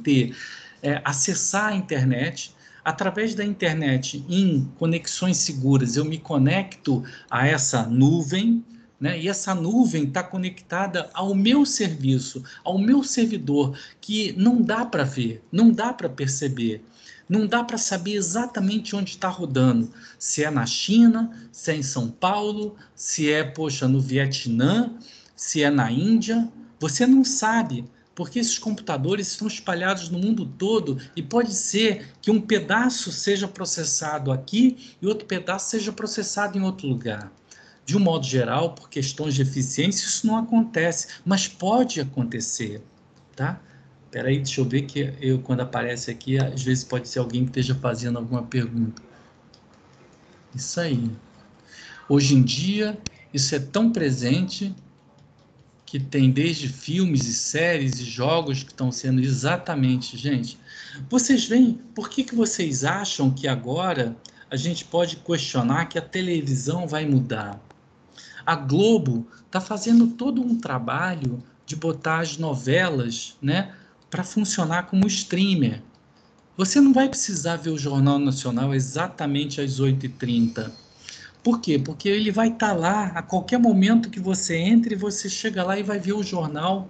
acessar a internet. Através da internet, em conexões seguras, eu me conecto a essa nuvem, né? E essa nuvem está conectada ao meu serviço, ao meu servidor, que não dá para ver, não dá para perceber. Não dá para saber exatamente onde está rodando. Se é na China, se é em São Paulo, se é, no Vietnã, se é na Índia. Você não sabe, porque esses computadores estão espalhados no mundo todo e pode ser que um pedaço seja processado aqui e outro pedaço seja processado em outro lugar. De um modo geral, por questões de eficiência, isso não acontece, mas pode acontecer, tá? Espera aí, deixa eu ver que quando aparece aqui, às vezes pode ser alguém que esteja fazendo alguma pergunta. Isso aí. Hoje em dia, isso é tão presente que tem desde filmes e séries e jogos que estão sendo exatamente, gente. Vocês veem, por que vocês acham que agora a gente pode questionar que a televisão vai mudar? A Globo está fazendo todo um trabalho de botar as novelas, né, para funcionar como streamer. Você não vai precisar ver o Jornal Nacional exatamente às 8h30. Por quê? Porque ele vai estar lá a qualquer momento que você entre, você chega lá e vai ver o jornal.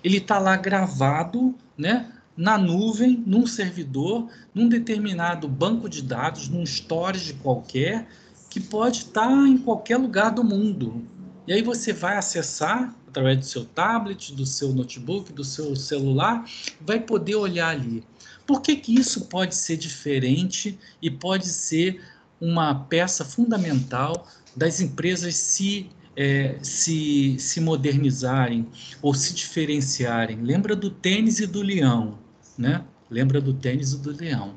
Ele está lá gravado, né, na nuvem, num servidor, num determinado banco de dados, num storage qualquer, que pode estar em qualquer lugar do mundo. E aí você vai acessar através do seu tablet, do seu notebook, do seu celular, vai poder olhar ali. Por que que isso pode ser diferente e pode ser uma peça fundamental das empresas se modernizarem ou se diferenciarem? Lembra do tênis e do leão, né? Lembra do tênis e do leão.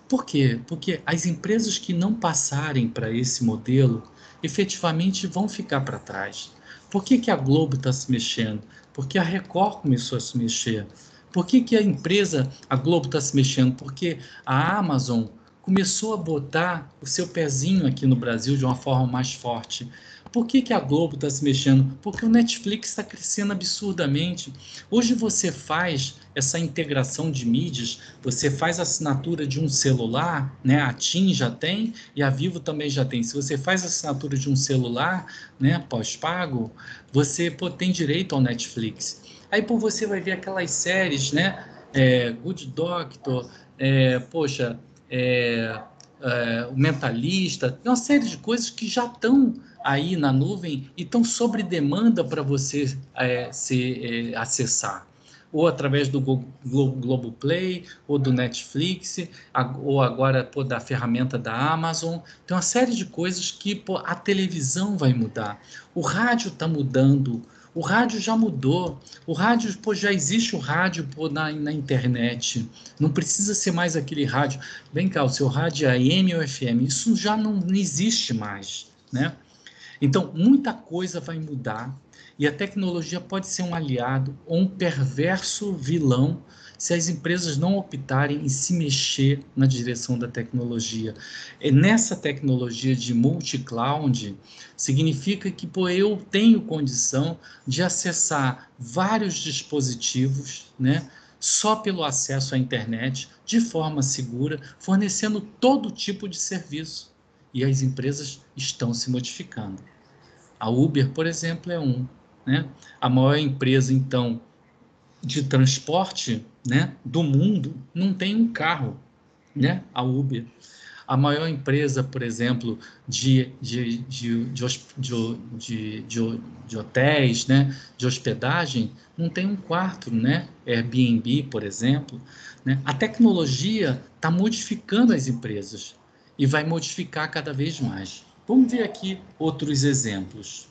Por quê? Porque as empresas que não passarem para esse modelo efetivamente vão ficar para trás. Por que que a Globo está se mexendo? Porque a Record começou a se mexer. Por que que a Globo está se mexendo? Porque a Amazon começou a botar o seu pezinho aqui no Brasil de uma forma mais forte. Por que que a Globo está se mexendo? Porque o Netflix está crescendo absurdamente. Hoje você faz essa integração de mídias, você faz a assinatura de um celular, né? A TIM já tem e a Vivo também já tem. Se você faz a assinatura de um celular, né, pós-pago, você tem direito ao Netflix. Aí você vai ver aquelas séries, né? Good Doctor, o Mentalista, tem uma série de coisas que já estão aí na nuvem e estão sob demanda para você acessar. Ou através do Globoplay, ou do Netflix, ou agora da ferramenta da Amazon. Tem uma série de coisas que a televisão vai mudar. O rádio está mudando. O rádio já mudou. O rádio, já existe o rádio na internet. Não precisa ser mais aquele rádio. Vem cá, o seu rádio é AM ou FM? Isso já não existe mais, né? Então, muita coisa vai mudar e a tecnologia pode ser um aliado ou um perverso vilão se as empresas não optarem em se mexer na direção da tecnologia. E nessa tecnologia de multi-cloud, significa que eu tenho condição de acessar vários dispositivos, né, só pelo acesso à internet, de forma segura, fornecendo todo tipo de serviço. E as empresas estão se modificando. A Uber, por exemplo, é né? A maior empresa, então, de transporte, né, do mundo, não tem um carro, né? A Uber. A maior empresa, por exemplo, de hotéis, né, de hospedagem, não tem um quarto, né? Airbnb, por exemplo, né? A tecnologia está modificando as empresas e vai modificar cada vez mais. Vamos ver aqui outros exemplos.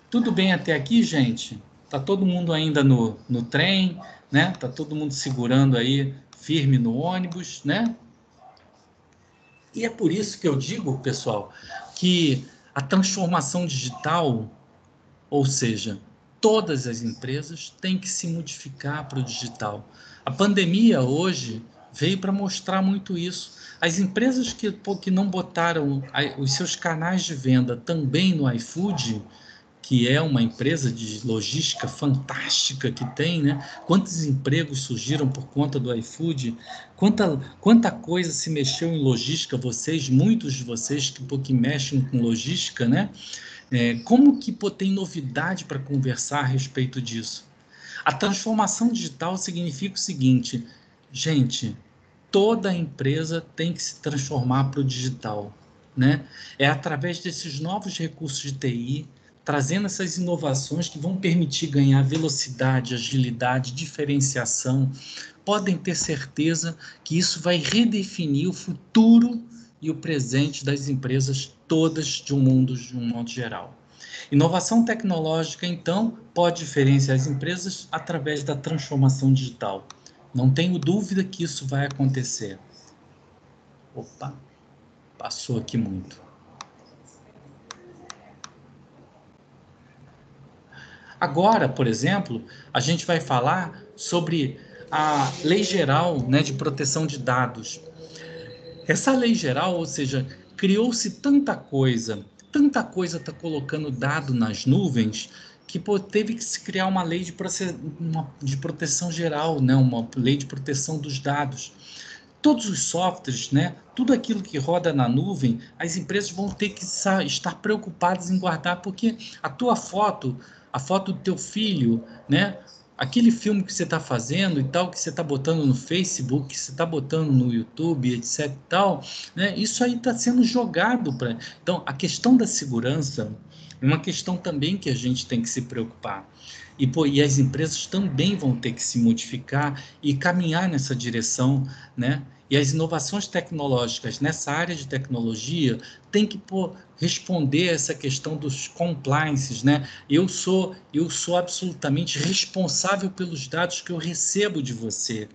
Tudo bem até aqui, gente? Tá todo mundo ainda no trem, né? Tá todo mundo segurando aí firme no ônibus, né? E é por isso que eu digo, pessoal, que a transformação digital, ou seja, todas as empresas têm que se modificar para o digital. A pandemia hoje veio para mostrar muito isso. As empresas que não botaram os seus canais de venda também no iFood, que é uma empresa de logística fantástica que tem, né? Quantos empregos surgiram por conta do iFood? Quanta coisa se mexeu em logística, muitos de vocês que mexem com logística, né? Como que tem novidade para conversar a respeito disso? A transformação digital significa o seguinte, gente, toda empresa tem que se transformar para o digital, né? É através desses novos recursos de TI, trazendo essas inovações que vão permitir ganhar velocidade, agilidade, diferenciação. Podem ter certeza que isso vai redefinir o futuro e o presente das empresas todas de um modo geral. Inovação tecnológica, então, pode diferenciar as empresas através da transformação digital. Não tenho dúvida que isso vai acontecer. Opa, passou aqui muito. Agora, por exemplo, a gente vai falar sobre a Lei Geral, né, de Proteção de Dados. Essa lei geral, ou seja, criou-se tanta coisa está colocando dado nas nuvens, que teve que se criar uma lei de proteção geral, né? Uma lei de proteção dos dados. Todos os softwares, né? Tudo aquilo que roda na nuvem, as empresas vão ter que estar preocupadas em guardar, porque a tua foto, a foto do teu filho, né? Aquele filme que você está fazendo e tal, que você está botando no Facebook, que você está botando no YouTube, etc. e tal, né? Isso aí está sendo jogado para. Então, a questão da segurança é uma questão também que a gente tem que se preocupar. E as empresas também vão ter que se modificar e caminhar nessa direção, né? E as inovações tecnológicas nessa área de tecnologia têm que responder a essa questão dos compliances, né? Eu sou absolutamente responsável pelos dados que eu recebo de você.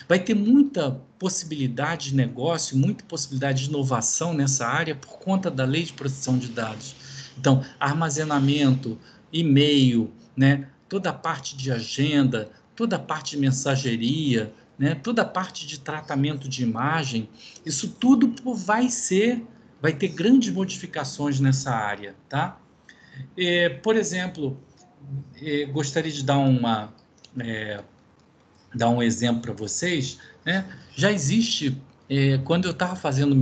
Vai ter muita possibilidade de negócio, muita possibilidade de inovação nessa área por conta da lei de proteção de dados. Então, armazenamento, e-mail, né? Toda a parte de agenda, toda a parte de mensageria, né? Toda a parte de tratamento de imagem, isso tudo vai ter grandes modificações nessa área, tá? Por exemplo, gostaria de dar um exemplo para vocês, né? Já existe, quando eu estava fazendo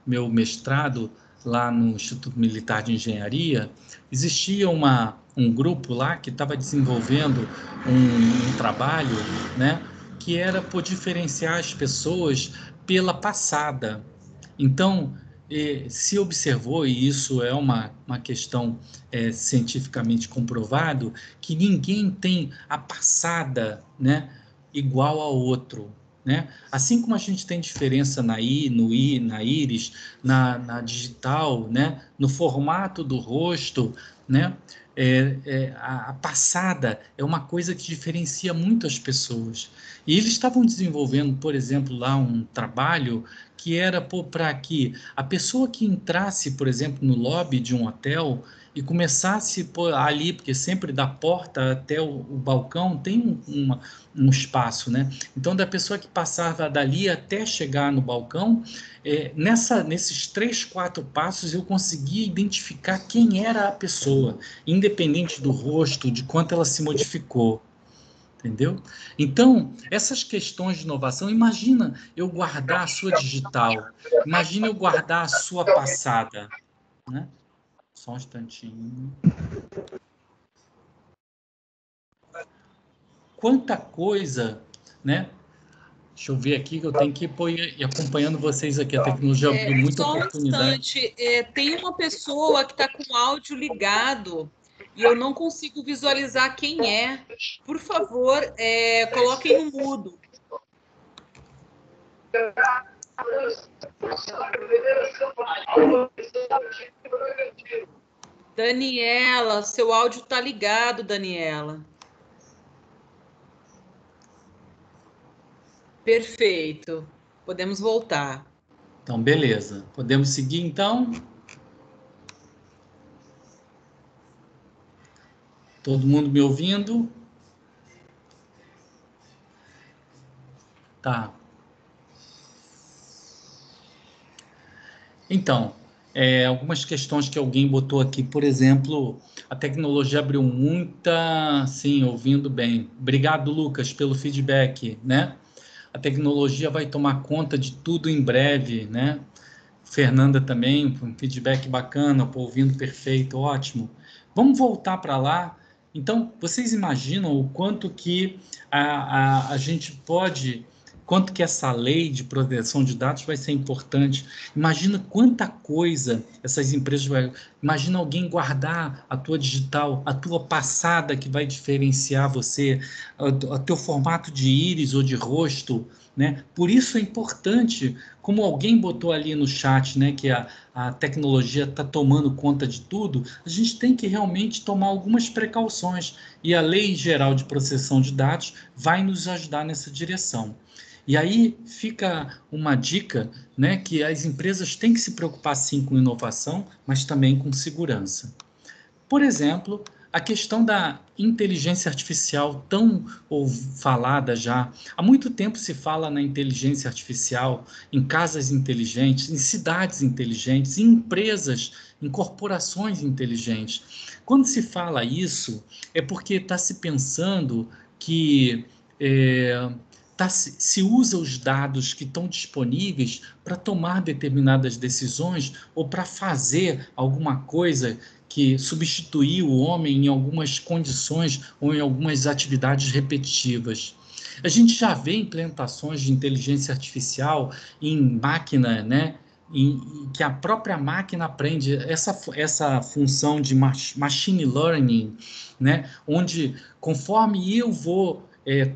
meu mestrado lá no Instituto Militar de Engenharia, existia um grupo lá que estava desenvolvendo um trabalho, né, que era por diferenciar as pessoas pela passada. Então, se observou, e isso é uma questão cientificamente comprovado, que ninguém tem a passada, né, igual ao outro. Né? Assim como a gente tem diferença na íris, na digital, né? No formato do rosto, né? A passada é uma coisa que diferencia muito as pessoas. E eles estavam desenvolvendo, por exemplo, lá um trabalho que era para que a pessoa que entrasse, por exemplo, no lobby de um hotel e começasse ali, porque sempre da porta até o balcão tem um espaço, né? Então, da pessoa que passava dali até chegar no balcão, nesses 3, 4 passos eu conseguia identificar quem era a pessoa, independente do rosto, de quanto ela se modificou. Entendeu? Então, essas questões de inovação, imagina eu guardar a sua digital, imagina eu guardar a sua passada, né? Só um instantinho. Quanta coisa, né? Deixa eu ver aqui que eu tenho que ir acompanhando vocês aqui. A tecnologia abriu muita oportunidade. Só um instante. Tem uma pessoa que está com o áudio ligado e eu não consigo visualizar quem é. Por favor, coloquem no mudo. Daniela, seu áudio está ligado, Daniela. Perfeito. Podemos voltar. Então, beleza. Podemos seguir, então? Todo mundo me ouvindo? Tá. Então, algumas questões que alguém botou aqui, por exemplo, a tecnologia abriu muita... Sim, ouvindo bem. Obrigado, Lucas, pelo feedback, né? A tecnologia vai tomar conta de tudo em breve, né? Fernanda também, um feedback bacana, ouvindo perfeito, ótimo. Vamos voltar para lá. Então, vocês imaginam o quanto que a gente pode, quanto que essa lei de proteção de dados vai ser importante. Imagina quanta coisa essas empresas vão... Imagina alguém guardar a tua digital, a tua passada que vai diferenciar você, o teu formato de íris ou de rosto, né? Por isso é importante, como alguém botou ali no chat, né, que a tecnologia está tomando conta de tudo, a gente tem que realmente tomar algumas precauções. E a Lei Geral de Proteção de Dados vai nos ajudar nessa direção. E aí fica uma dica, né, que as empresas têm que se preocupar sim com inovação, mas também com segurança. Por exemplo, A questão da inteligência artificial, tão falada já, há muito tempo se fala na inteligência artificial, em casas inteligentes, em cidades inteligentes, em empresas, em corporações inteligentes. Quando se fala isso, é porque está se pensando que se usa os dados que estão disponíveis para tomar determinadas decisões ou para fazer alguma coisa que substituir o homem em algumas condições ou em algumas atividades repetitivas. A gente já vê implementações de inteligência artificial em máquina, né? Em que a própria máquina aprende essa função de machine learning, né? Onde, conforme eu vou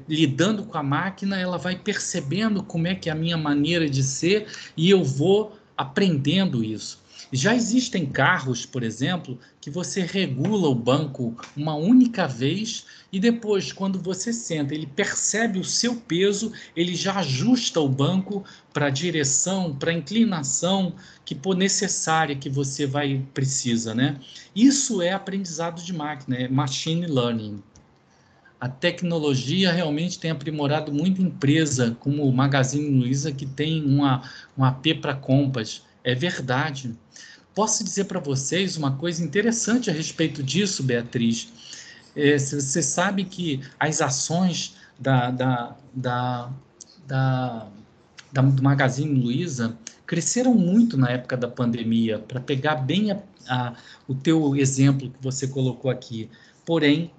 lidando com a máquina, ela vai percebendo como é que é a minha maneira de ser e eu vou aprendendo isso. Já existem carros, por exemplo, que você regula o banco uma única vez e depois, quando você senta, ele percebe o seu peso, ele já ajusta o banco para a direção, para a inclinação que for necessária que você precisa, né? Isso é aprendizado de máquina, é machine learning. A tecnologia realmente tem aprimorado muita empresa, como o Magazine Luiza, que tem um AP para compras. É verdade. Posso dizer para vocês uma coisa interessante a respeito disso, Beatriz. Você sabe que as ações do Magazine Luiza cresceram muito na época da pandemia, para pegar bem o teu exemplo que você colocou aqui. Porém,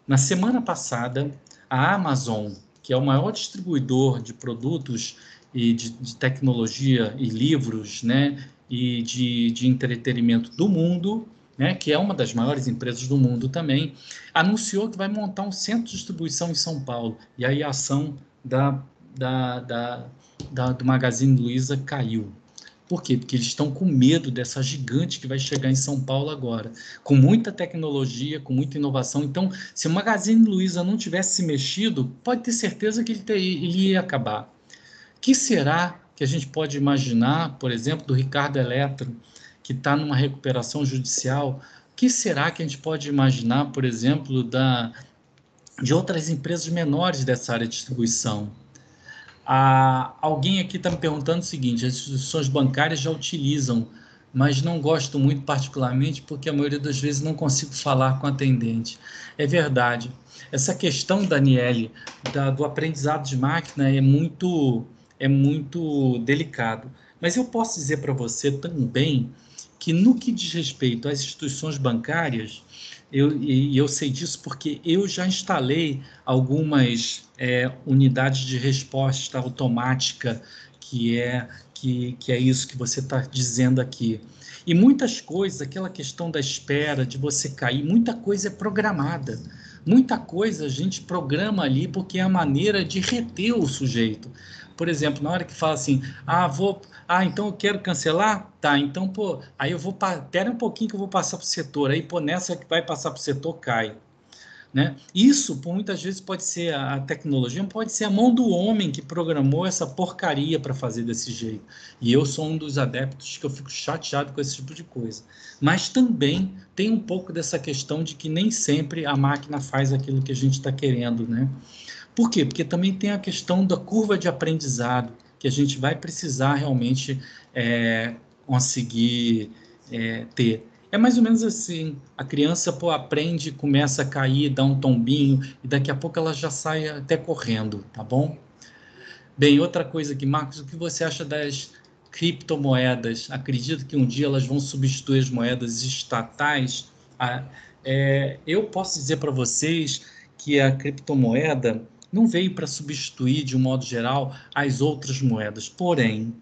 na semana passada, a Amazon, que é o maior distribuidor de produtos e de tecnologia e livros, né, e de entretenimento do mundo, né, que é uma das maiores empresas do mundo também, anunciou que vai montar um centro de distribuição em São Paulo. E aí a ação do Magazine Luiza caiu. Por quê? Porque eles estão com medo dessa gigante que vai chegar em São Paulo agora, com muita tecnologia, com muita inovação. Então, se o Magazine Luiza não tivesse se mexido, pode ter certeza que ele ia acabar. O que será que a gente pode imaginar, por exemplo, do Ricardo Eletro, que está numa recuperação judicial? O que será que a gente pode imaginar, por exemplo, de outras empresas menores dessa área de distribuição? Alguém aqui está me perguntando o seguinte: as instituições bancárias já utilizam, mas não gosto muito particularmente porque a maioria das vezes não consigo falar com a atendente. É verdade. Essa questão, Daniele, do aprendizado de máquina é muito delicado. Mas eu posso dizer para você também que no que diz respeito às instituições bancárias, eu sei disso porque eu já instalei algumas unidades de resposta automática, que é isso que você está dizendo aqui. E muitas coisas, aquela questão da espera, de você cair, muita coisa é programada. Muita coisa a gente programa ali porque é a maneira de reter o sujeito. Por exemplo, na hora que fala assim, então eu quero cancelar? Tá, então, aí eu vou, espera um pouquinho que eu vou passar para o setor, aí, nessa que vai passar para o setor, cai. Né? Isso, por muitas vezes, pode ser a tecnologia, pode ser a mão do homem que programou essa porcaria para fazer desse jeito. E eu sou um dos adeptos que eu fico chateado com esse tipo de coisa. Mas também tem um pouco dessa questão de que nem sempre a máquina faz aquilo que a gente está querendo, né? Por quê? Porque também tem a questão da curva de aprendizado, que a gente vai precisar realmente conseguir ter. É mais ou menos assim, a criança aprende, começa a cair, dá um tombinho, e daqui a pouco ela já sai até correndo, tá bom? Bem, outra coisa aqui, Marcos, o que você acha das criptomoedas? Acredito que um dia elas vão substituir as moedas estatais? Eu posso dizer para vocês que a criptomoeda não veio para substituir, de um modo geral, as outras moedas. Porém,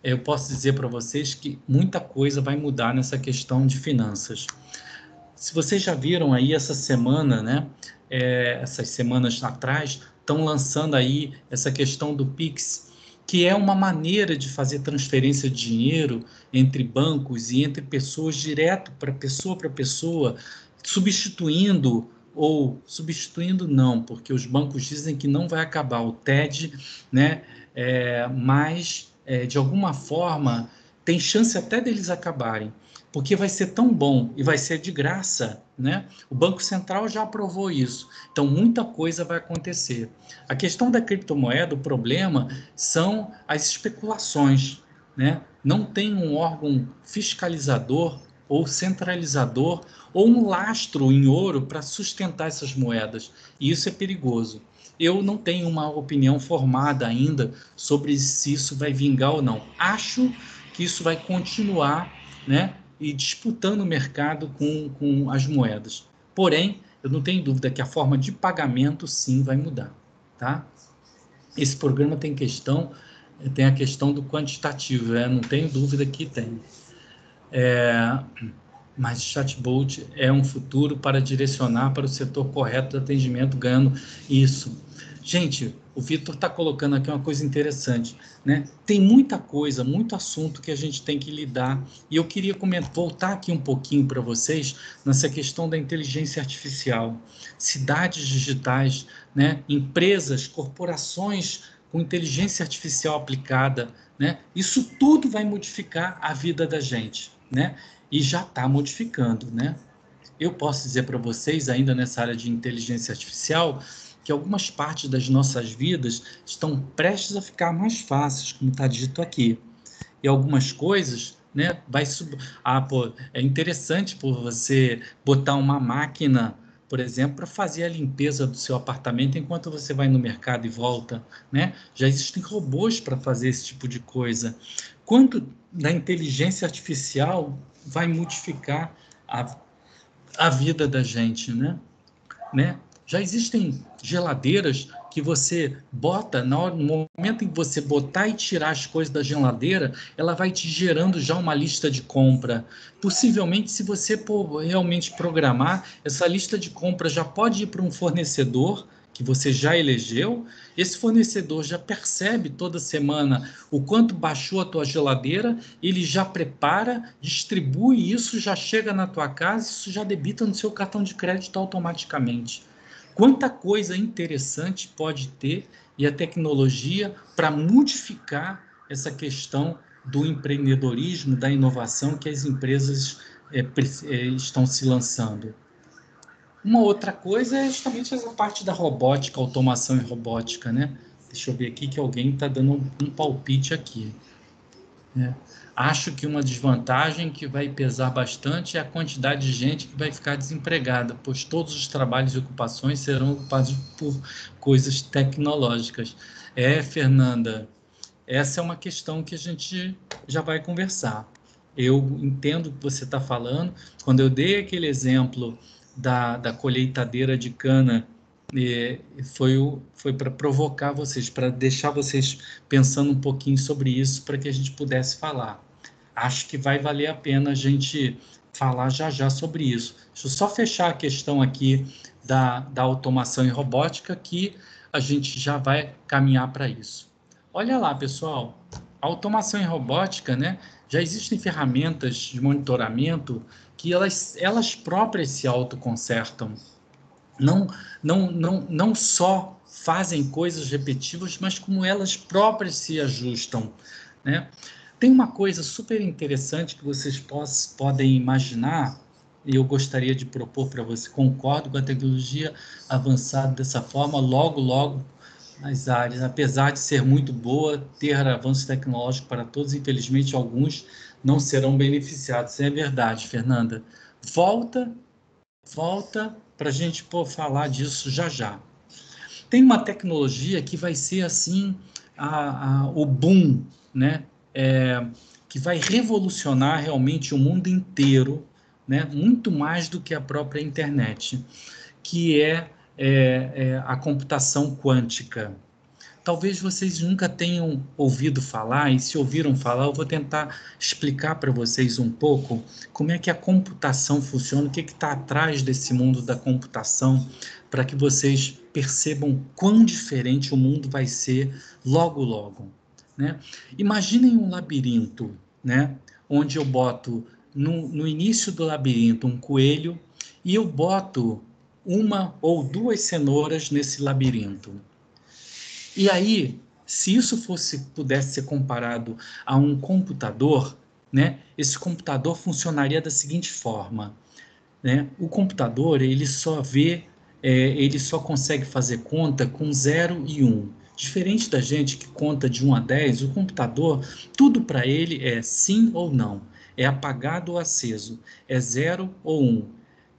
eu posso dizer para vocês que muita coisa vai mudar nessa questão de finanças. Se vocês já viram aí essa semana, né? Essas semanas atrás, estão lançando aí essa questão do Pix, que é uma maneira de fazer transferência de dinheiro entre bancos e entre pessoas direto para pessoa, substituindo não, porque os bancos dizem que não vai acabar o TED, né? Mas de alguma forma tem chance até deles acabarem, porque vai ser tão bom e vai ser de graça, né? O Banco Central já aprovou isso, então muita coisa vai acontecer. A questão da criptomoeda, o problema são as especulações, né? Não tem um órgão fiscalizador ou centralizador ou um lastro em ouro para sustentar essas moedas, e isso é perigoso. Eu não tenho uma opinião formada ainda sobre se isso vai vingar ou não. Acho que isso vai continuar, né, e disputando o mercado com as moedas. Porém, eu não tenho dúvida que a forma de pagamento sim vai mudar, tá? Esse programa tem a questão do quantitativo, não tenho dúvida que tem. Mas chatbot é um futuro para direcionar para o setor correto de atendimento, ganhando isso. Gente, o Vitor está colocando aqui uma coisa interessante, né? Tem muita coisa, muito assunto que a gente tem que lidar. E eu queria voltar aqui um pouquinho para vocês nessa questão da inteligência artificial. Cidades digitais, né? Empresas, corporações com inteligência artificial aplicada, né? Isso tudo vai modificar a vida da gente, né? E já está modificando, né? Eu posso dizer para vocês, ainda nessa área de inteligência artificial, que algumas partes das nossas vidas estão prestes a ficar mais fáceis, como está dito aqui. E algumas coisas, né, é interessante por você botar uma máquina, por exemplo, para fazer a limpeza do seu apartamento enquanto você vai no mercado e volta, né? Já existem robôs para fazer esse tipo de coisa. Quanto da inteligência artificial vai modificar a vida da gente, né? Já existem geladeiras que você bota, no momento em que você botar e tirar as coisas da geladeira, ela vai te gerando já uma lista de compra. Possivelmente, se você realmente programar, essa lista de compra já pode ir para um fornecedor que você já elegeu. Esse fornecedor já percebe toda semana o quanto baixou a tua geladeira, ele já prepara, distribui isso, já chega na tua casa, isso já debita no seu cartão de crédito automaticamente. Quanta coisa interessante pode ter e a tecnologia para modificar essa questão do empreendedorismo, da inovação que as empresas estão se lançando. Uma outra coisa é justamente essa parte da robótica, automação e robótica, né? Deixa eu ver aqui que alguém está dando um palpite aqui. Né? Acho que uma desvantagem que vai pesar bastante é a quantidade de gente que vai ficar desempregada, pois todos os trabalhos e ocupações serão ocupados por coisas tecnológicas. Fernanda, essa é uma questão que a gente já vai conversar. Eu entendo o que você está falando. Quando eu dei aquele exemplo da colheitadeira de cana, foi para provocar vocês, para deixar vocês pensando um pouquinho sobre isso, para que a gente pudesse falar. Acho que vai valer a pena a gente falar já sobre isso. Deixa eu só fechar a questão aqui da automação e robótica, que a gente já vai caminhar para isso. Olha lá, pessoal, a automação e robótica, né? Já existem ferramentas de monitoramento que elas próprias se autoconsertam. Não só fazem coisas repetitivas, mas como elas próprias se ajustam, né? Tem uma coisa super interessante que vocês podem imaginar, e eu gostaria de propor para você. Concordo com a tecnologia avançada dessa forma, logo nas áreas, apesar de ser muito boa, ter avanço tecnológico para todos, infelizmente alguns não serão beneficiados. É verdade, Fernanda. Volta para a gente falar disso já. Tem uma tecnologia que vai ser assim o boom, né? Que vai revolucionar realmente o mundo inteiro, né? Muito mais do que a própria internet, que é a computação quântica. Talvez vocês nunca tenham ouvido falar, e se ouviram falar, eu vou tentar explicar para vocês um pouco como é que a computação funciona, o que está atrás desse mundo da computação, para que vocês percebam quão diferente o mundo vai ser logo, né? Imaginem um labirinto, né? Onde eu boto no início do labirinto um coelho e eu boto uma ou duas cenouras nesse labirinto. E aí, se isso pudesse ser comparado a um computador, né, esse computador funcionaria da seguinte forma, né? O computador, ele só consegue fazer conta com 0 e 1. Diferente da gente que conta de 1 a 10, o computador, tudo para ele é sim ou não, é apagado ou aceso, é 0 ou 1,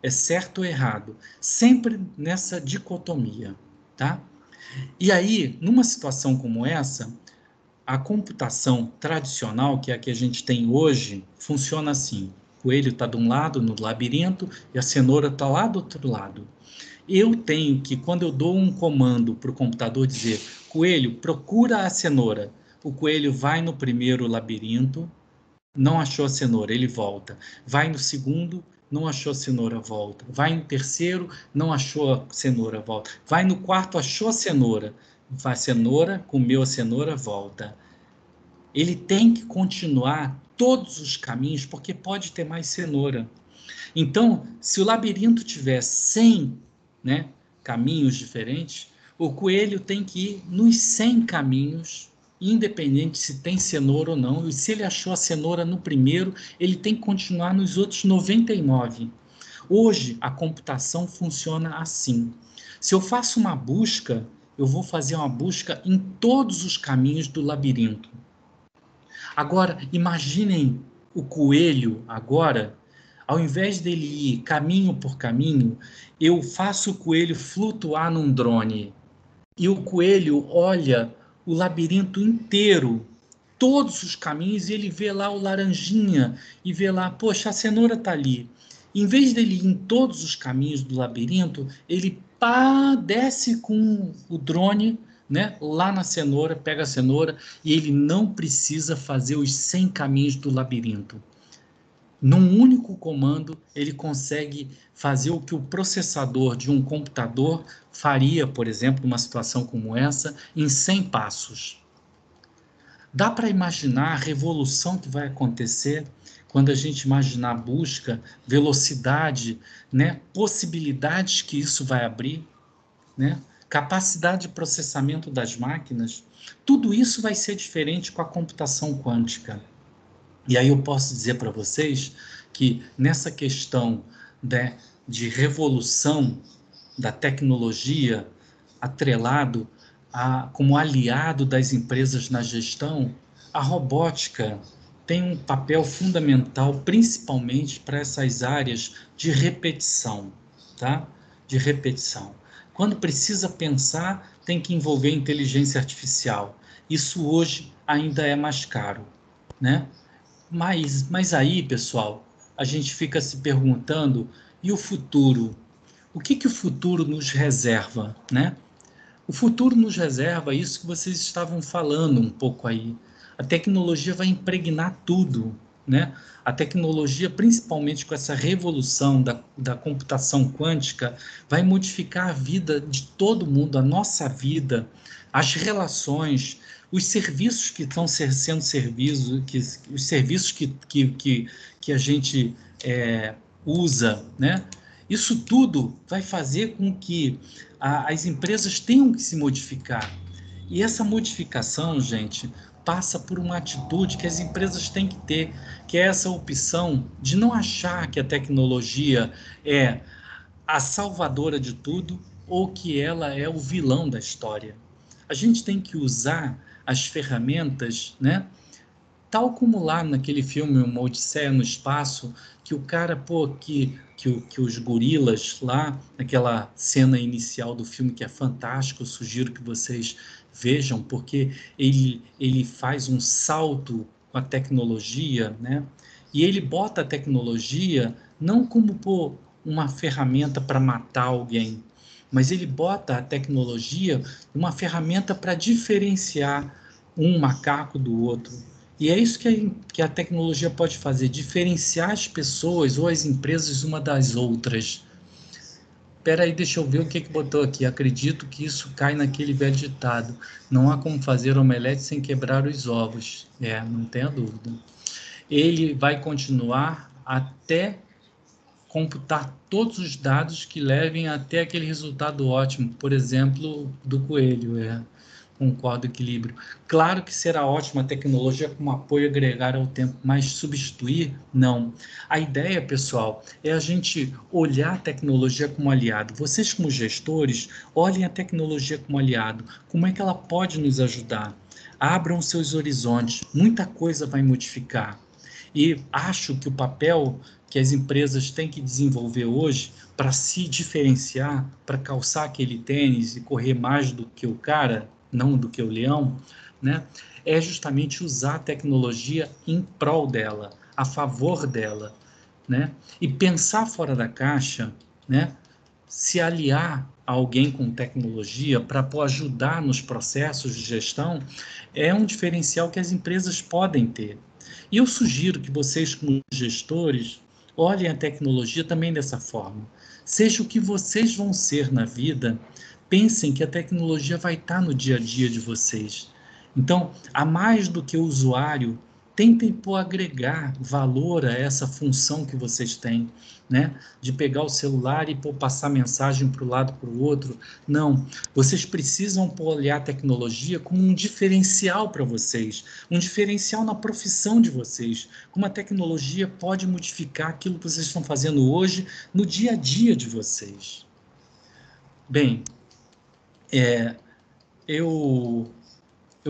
é certo ou errado, sempre nessa dicotomia, tá? E aí, numa situação como essa, a computação tradicional, que é a que a gente tem hoje, funciona assim. O coelho está de um lado no labirinto e a cenoura está lá do outro lado. Eu tenho que, quando eu dou um comando para o computador dizer, coelho, procura a cenoura, o coelho vai no primeiro labirinto, não achou a cenoura, ele volta. Vai no segundo, não achou a cenoura, volta. Vai no terceiro, não achou a cenoura, volta. Vai no quarto, achou a cenoura. Vai a cenoura, comeu a cenoura, volta. Ele tem que continuar todos os caminhos, porque pode ter mais cenoura. Então, se o labirinto tiver 100, né, caminhos diferentes, o coelho tem que ir nos 100 caminhos, independente se tem cenoura ou não. E se ele achou a cenoura no primeiro, ele tem que continuar nos outros 99. Hoje, a computação funciona assim. Se eu faço uma busca, eu vou fazer uma busca em todos os caminhos do labirinto. Agora, imaginem o coelho agora, ao invés dele ir caminho por caminho, eu faço o coelho flutuar num drone. E o coelho olha o labirinto inteiro, todos os caminhos, e ele vê lá o laranjinha, e vê lá, poxa, a cenoura está ali. Em vez dele ir em todos os caminhos do labirinto, ele desce com o drone, né, lá na cenoura, pega a cenoura, e ele não precisa fazer os 100 caminhos do labirinto. Num único comando, ele consegue fazer o que o processador de um computador faria, por exemplo, numa situação como essa, em 100 passos. Dá para imaginar a revolução que vai acontecer quando a gente imaginar busca, velocidade, né, possibilidades que isso vai abrir, né, capacidade de processamento das máquinas. Tudo isso vai ser diferente com a computação quântica. E aí eu posso dizer para vocês que nessa questão, né, de revolução da tecnologia atrelado como aliado das empresas na gestão, a robótica tem um papel fundamental, principalmente para essas áreas de repetição, tá? De repetição. Quando precisa pensar, tem que envolver inteligência artificial. Isso hoje ainda é mais caro, né? Mas aí, pessoal, a gente fica se perguntando, e o futuro? O que o futuro nos reserva, né? O futuro nos reserva isso que vocês estavam falando um pouco aí. A tecnologia vai impregnar tudo, né? A tecnologia, principalmente com essa revolução da computação quântica, vai modificar a vida de todo mundo, a nossa vida, as relações, os serviços que estão sendo serviços, os serviços que a gente usa, né? Isso tudo vai fazer com que as empresas tenham que se modificar. E essa modificação, gente, passa por uma atitude que as empresas têm que ter, que é essa opção de não achar que a tecnologia é a salvadora de tudo ou que ela é o vilão da história. A gente tem que usar as ferramentas, né? Tal como lá naquele filme Uma Odisseia no Espaço, que o cara, que os gorilas lá, naquela cena inicial do filme que é fantástico, eu sugiro que vocês vejam, porque ele faz um salto com a tecnologia, né? E ele bota a tecnologia não como uma ferramenta para matar alguém, mas ele bota a tecnologia uma ferramenta para diferenciar um macaco do outro. E é isso que a tecnologia pode fazer, diferenciar as pessoas ou as empresas uma das outras. Espera aí, deixa eu ver o que botou aqui. Acredito que isso cai naquele velho ditado. Não há como fazer omelete sem quebrar os ovos. Não tenha dúvida. Ele vai continuar até computar todos os dados que levem até aquele resultado ótimo, por exemplo, do coelho. Concordo, equilíbrio. Claro que será ótima a tecnologia como apoio agregar ao tempo, mas substituir, não. A ideia, pessoal, é a gente olhar a tecnologia como aliado. Vocês, como gestores, olhem a tecnologia como aliado. Como é que ela pode nos ajudar? Abram seus horizontes. Muita coisa vai modificar. E acho que o papel que as empresas têm que desenvolver hoje para se diferenciar, para calçar aquele tênis e correr mais do que o cara, não do que o leão, né? É justamente usar a tecnologia em prol dela, a favor dela, né? E pensar fora da caixa, né? Se aliar a alguém com tecnologia para ajudar nos processos de gestão é um diferencial que as empresas podem ter. E eu sugiro que vocês, como gestores, olhem a tecnologia também dessa forma. Seja o que vocês vão ser na vida, pensem que a tecnologia vai estar no dia a dia de vocês. Então, a mais do que o usuário, tentem agregar valor a essa função que vocês têm, né? De pegar o celular e passar mensagem para o lado para o outro. Não, vocês precisam olhar a tecnologia como um diferencial para vocês, um diferencial na profissão de vocês, como a tecnologia pode modificar aquilo que vocês estão fazendo hoje no dia a dia de vocês. Bem, eu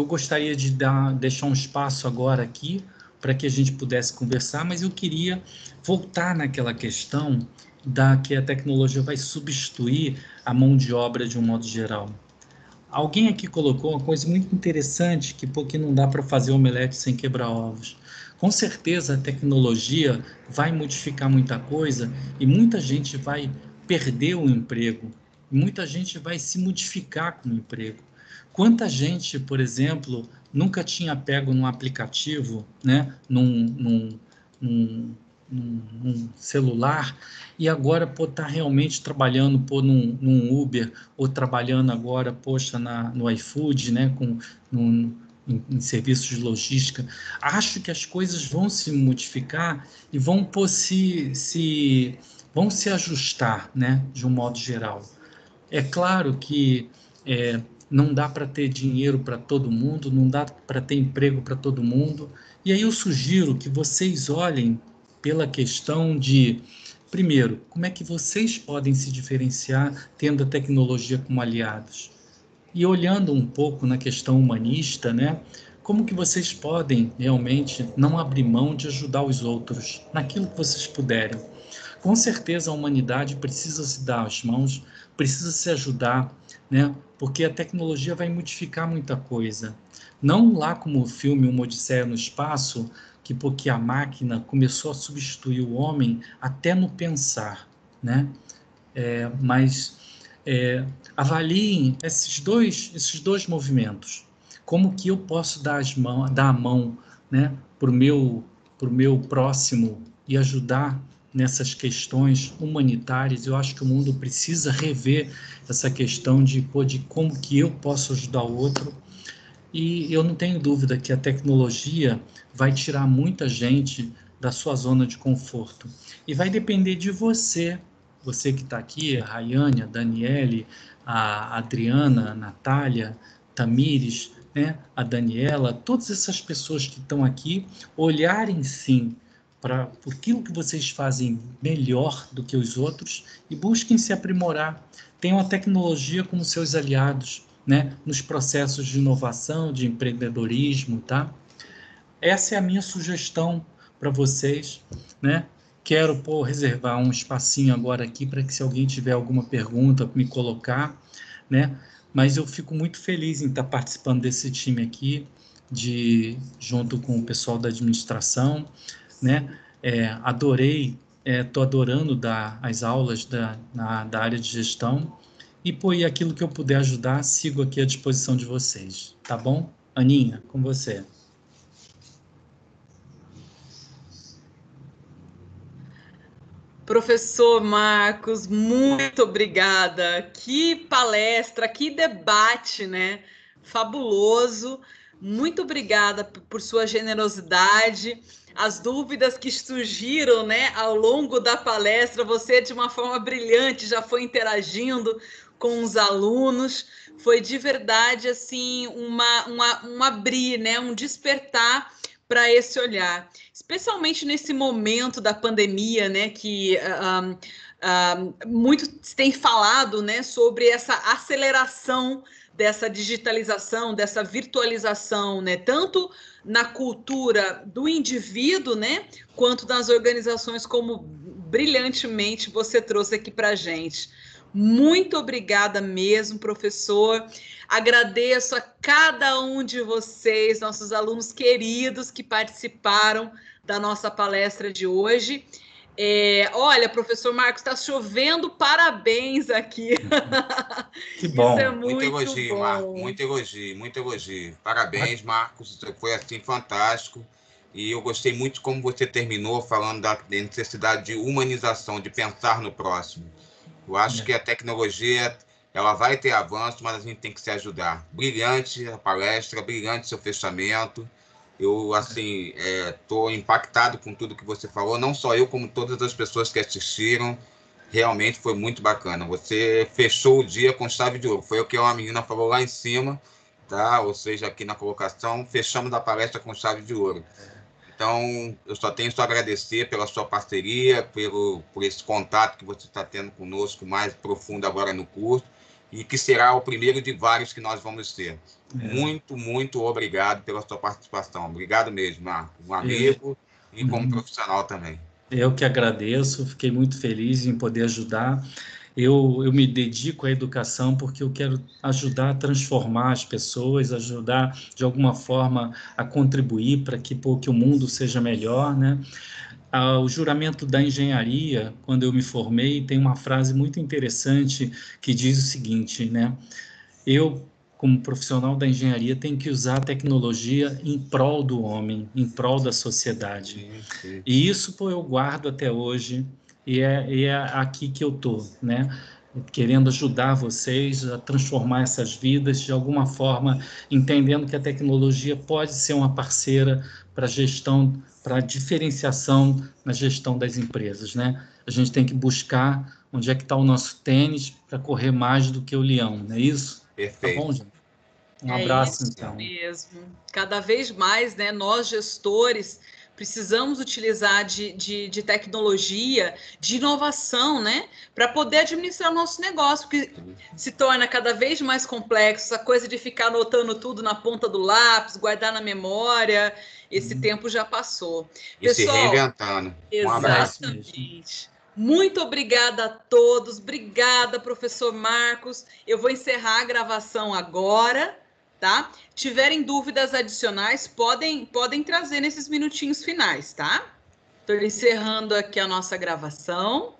gostaria de deixar um espaço agora aqui para que a gente pudesse conversar, mas eu queria voltar naquela questão que a tecnologia vai substituir a mão de obra de um modo geral. Alguém aqui colocou uma coisa muito interessante, porque não dá para fazer omelete sem quebrar ovos. Com certeza a tecnologia vai modificar muita coisa e muita gente vai perder o emprego, muita gente vai se modificar com o emprego. Quanta gente, por exemplo, nunca tinha pego num aplicativo, né, num celular, e agora está realmente trabalhando num Uber, ou trabalhando agora, poxa, no iFood, né, em serviços de logística. Acho que as coisas vão se modificar e vão vão se ajustar, né, de um modo geral. É claro que não dá para ter dinheiro para todo mundo, não dá para ter emprego para todo mundo. E aí eu sugiro que vocês olhem pela questão de, primeiro, como é que vocês podem se diferenciar tendo a tecnologia como aliados? E olhando um pouco na questão humanista, né? Como que vocês podem realmente não abrir mão de ajudar os outros naquilo que vocês puderem? Com certeza a humanidade precisa se dar as mãos, precisa se ajudar, né? Porque a tecnologia vai modificar muita coisa. Não lá como o filme Uma Odisseia no Espaço, porque a máquina começou a substituir o homem até no pensar, né? Mas avaliem esses dois movimentos. Como que eu posso dar a mão, né, para o meu próximo e ajudar nessas questões humanitárias? Eu acho que o mundo precisa rever essa questão de como que eu posso ajudar o outro. E eu não tenho dúvida que a tecnologia vai tirar muita gente da sua zona de conforto. E vai depender de você que está aqui, a Rayane, a Daniele, a Adriana, a Natália, Tamires, né, a Daniela, todas essas pessoas que estão aqui, olharem sim para aquilo que vocês fazem melhor do que os outros e busquem se aprimorar. Tenham a tecnologia como seus aliados, né, nos processos de inovação, de empreendedorismo, tá? Essa é a minha sugestão para vocês, né? Quero reservar um espacinho agora aqui para que, se alguém tiver alguma pergunta, me colocar, né? Mas eu fico muito feliz em estar participando desse time aqui, junto com o pessoal da administração, né? Adorei, estou adorando dar as aulas da área de gestão e aquilo que eu puder ajudar, sigo aqui à disposição de vocês, tá bom? Aninha, com você. Professor Marcos, muito obrigada. Que palestra, que debate, né? Fabuloso. Muito obrigada por sua generosidade. As dúvidas que surgiram, né, ao longo da palestra, você de uma forma brilhante já foi interagindo com os alunos. Foi de verdade assim um abrir, né, um despertar para esse olhar, especialmente nesse momento da pandemia, né, que muito se tem falado, né, sobre essa aceleração dessa digitalização, dessa virtualização, né, tanto na cultura do indivíduo, né, quanto nas organizações, como brilhantemente você trouxe aqui para a gente. Muito obrigada mesmo, professor. Agradeço a cada um de vocês, nossos alunos queridos que participaram da nossa palestra de hoje. Olha, professor Marcos, está chovendo parabéns aqui. Que bom. Isso é Muito elogio, bom. Marcos, muito elogio. Parabéns, Marcos, foi assim fantástico. E eu gostei muito como você terminou falando da necessidade de humanização, de pensar no próximo. Eu acho que a tecnologia ela vai ter avanço, mas a gente tem que se ajudar. Brilhante a palestra, brilhante seu fechamento. Eu, assim, estou impactado com tudo que você falou, não só eu, como todas as pessoas que assistiram. Realmente foi muito bacana. Você fechou o dia com chave de ouro. Foi o que uma menina falou lá em cima, tá? Ou seja, aqui na colocação, fechamos a palestra com chave de ouro. Então, eu só tenho a agradecer pela sua parceria, por esse contato que você está tendo conosco mais profundo agora no curso, e que será o primeiro de vários que nós vamos ter. Muito, muito obrigado pela sua participação. Obrigado mesmo, Marco. Um amigo e como profissional também. Eu que agradeço, fiquei muito feliz em poder ajudar. Eu me dedico à educação porque eu quero ajudar a transformar as pessoas, ajudar de alguma forma a contribuir para que o mundo seja melhor, né? O juramento da engenharia, quando eu me formei, tem uma frase muito interessante que diz o seguinte, né? Eu, como profissional da engenharia, tenho que usar a tecnologia em prol do homem, em prol da sociedade. Sim. E isso, eu guardo até hoje, e é aqui que eu estou, né? Querendo ajudar vocês a transformar essas vidas de alguma forma, entendendo que a tecnologia pode ser uma parceira para gestão, para diferenciação na gestão das empresas, né? A gente tem que buscar onde é que está o nosso tênis para correr mais do que o leão, não é isso? Perfeito. Tá bom, gente? Um abraço, isso então. Mesmo. Cada vez mais, né, nós gestores precisamos utilizar de tecnologia, de inovação, né, para poder administrar o nosso negócio, que se torna cada vez mais complexo, essa coisa de ficar anotando tudo na ponta do lápis, guardar na memória, esse tempo já passou. E pessoal, se reinventando. Um abraço. Exatamente. Muito obrigada a todos, obrigada, professor Marcos. Eu vou encerrar a gravação agora, tá? Tiverem dúvidas adicionais, podem trazer nesses minutinhos finais, tá? Estou encerrando aqui a nossa gravação.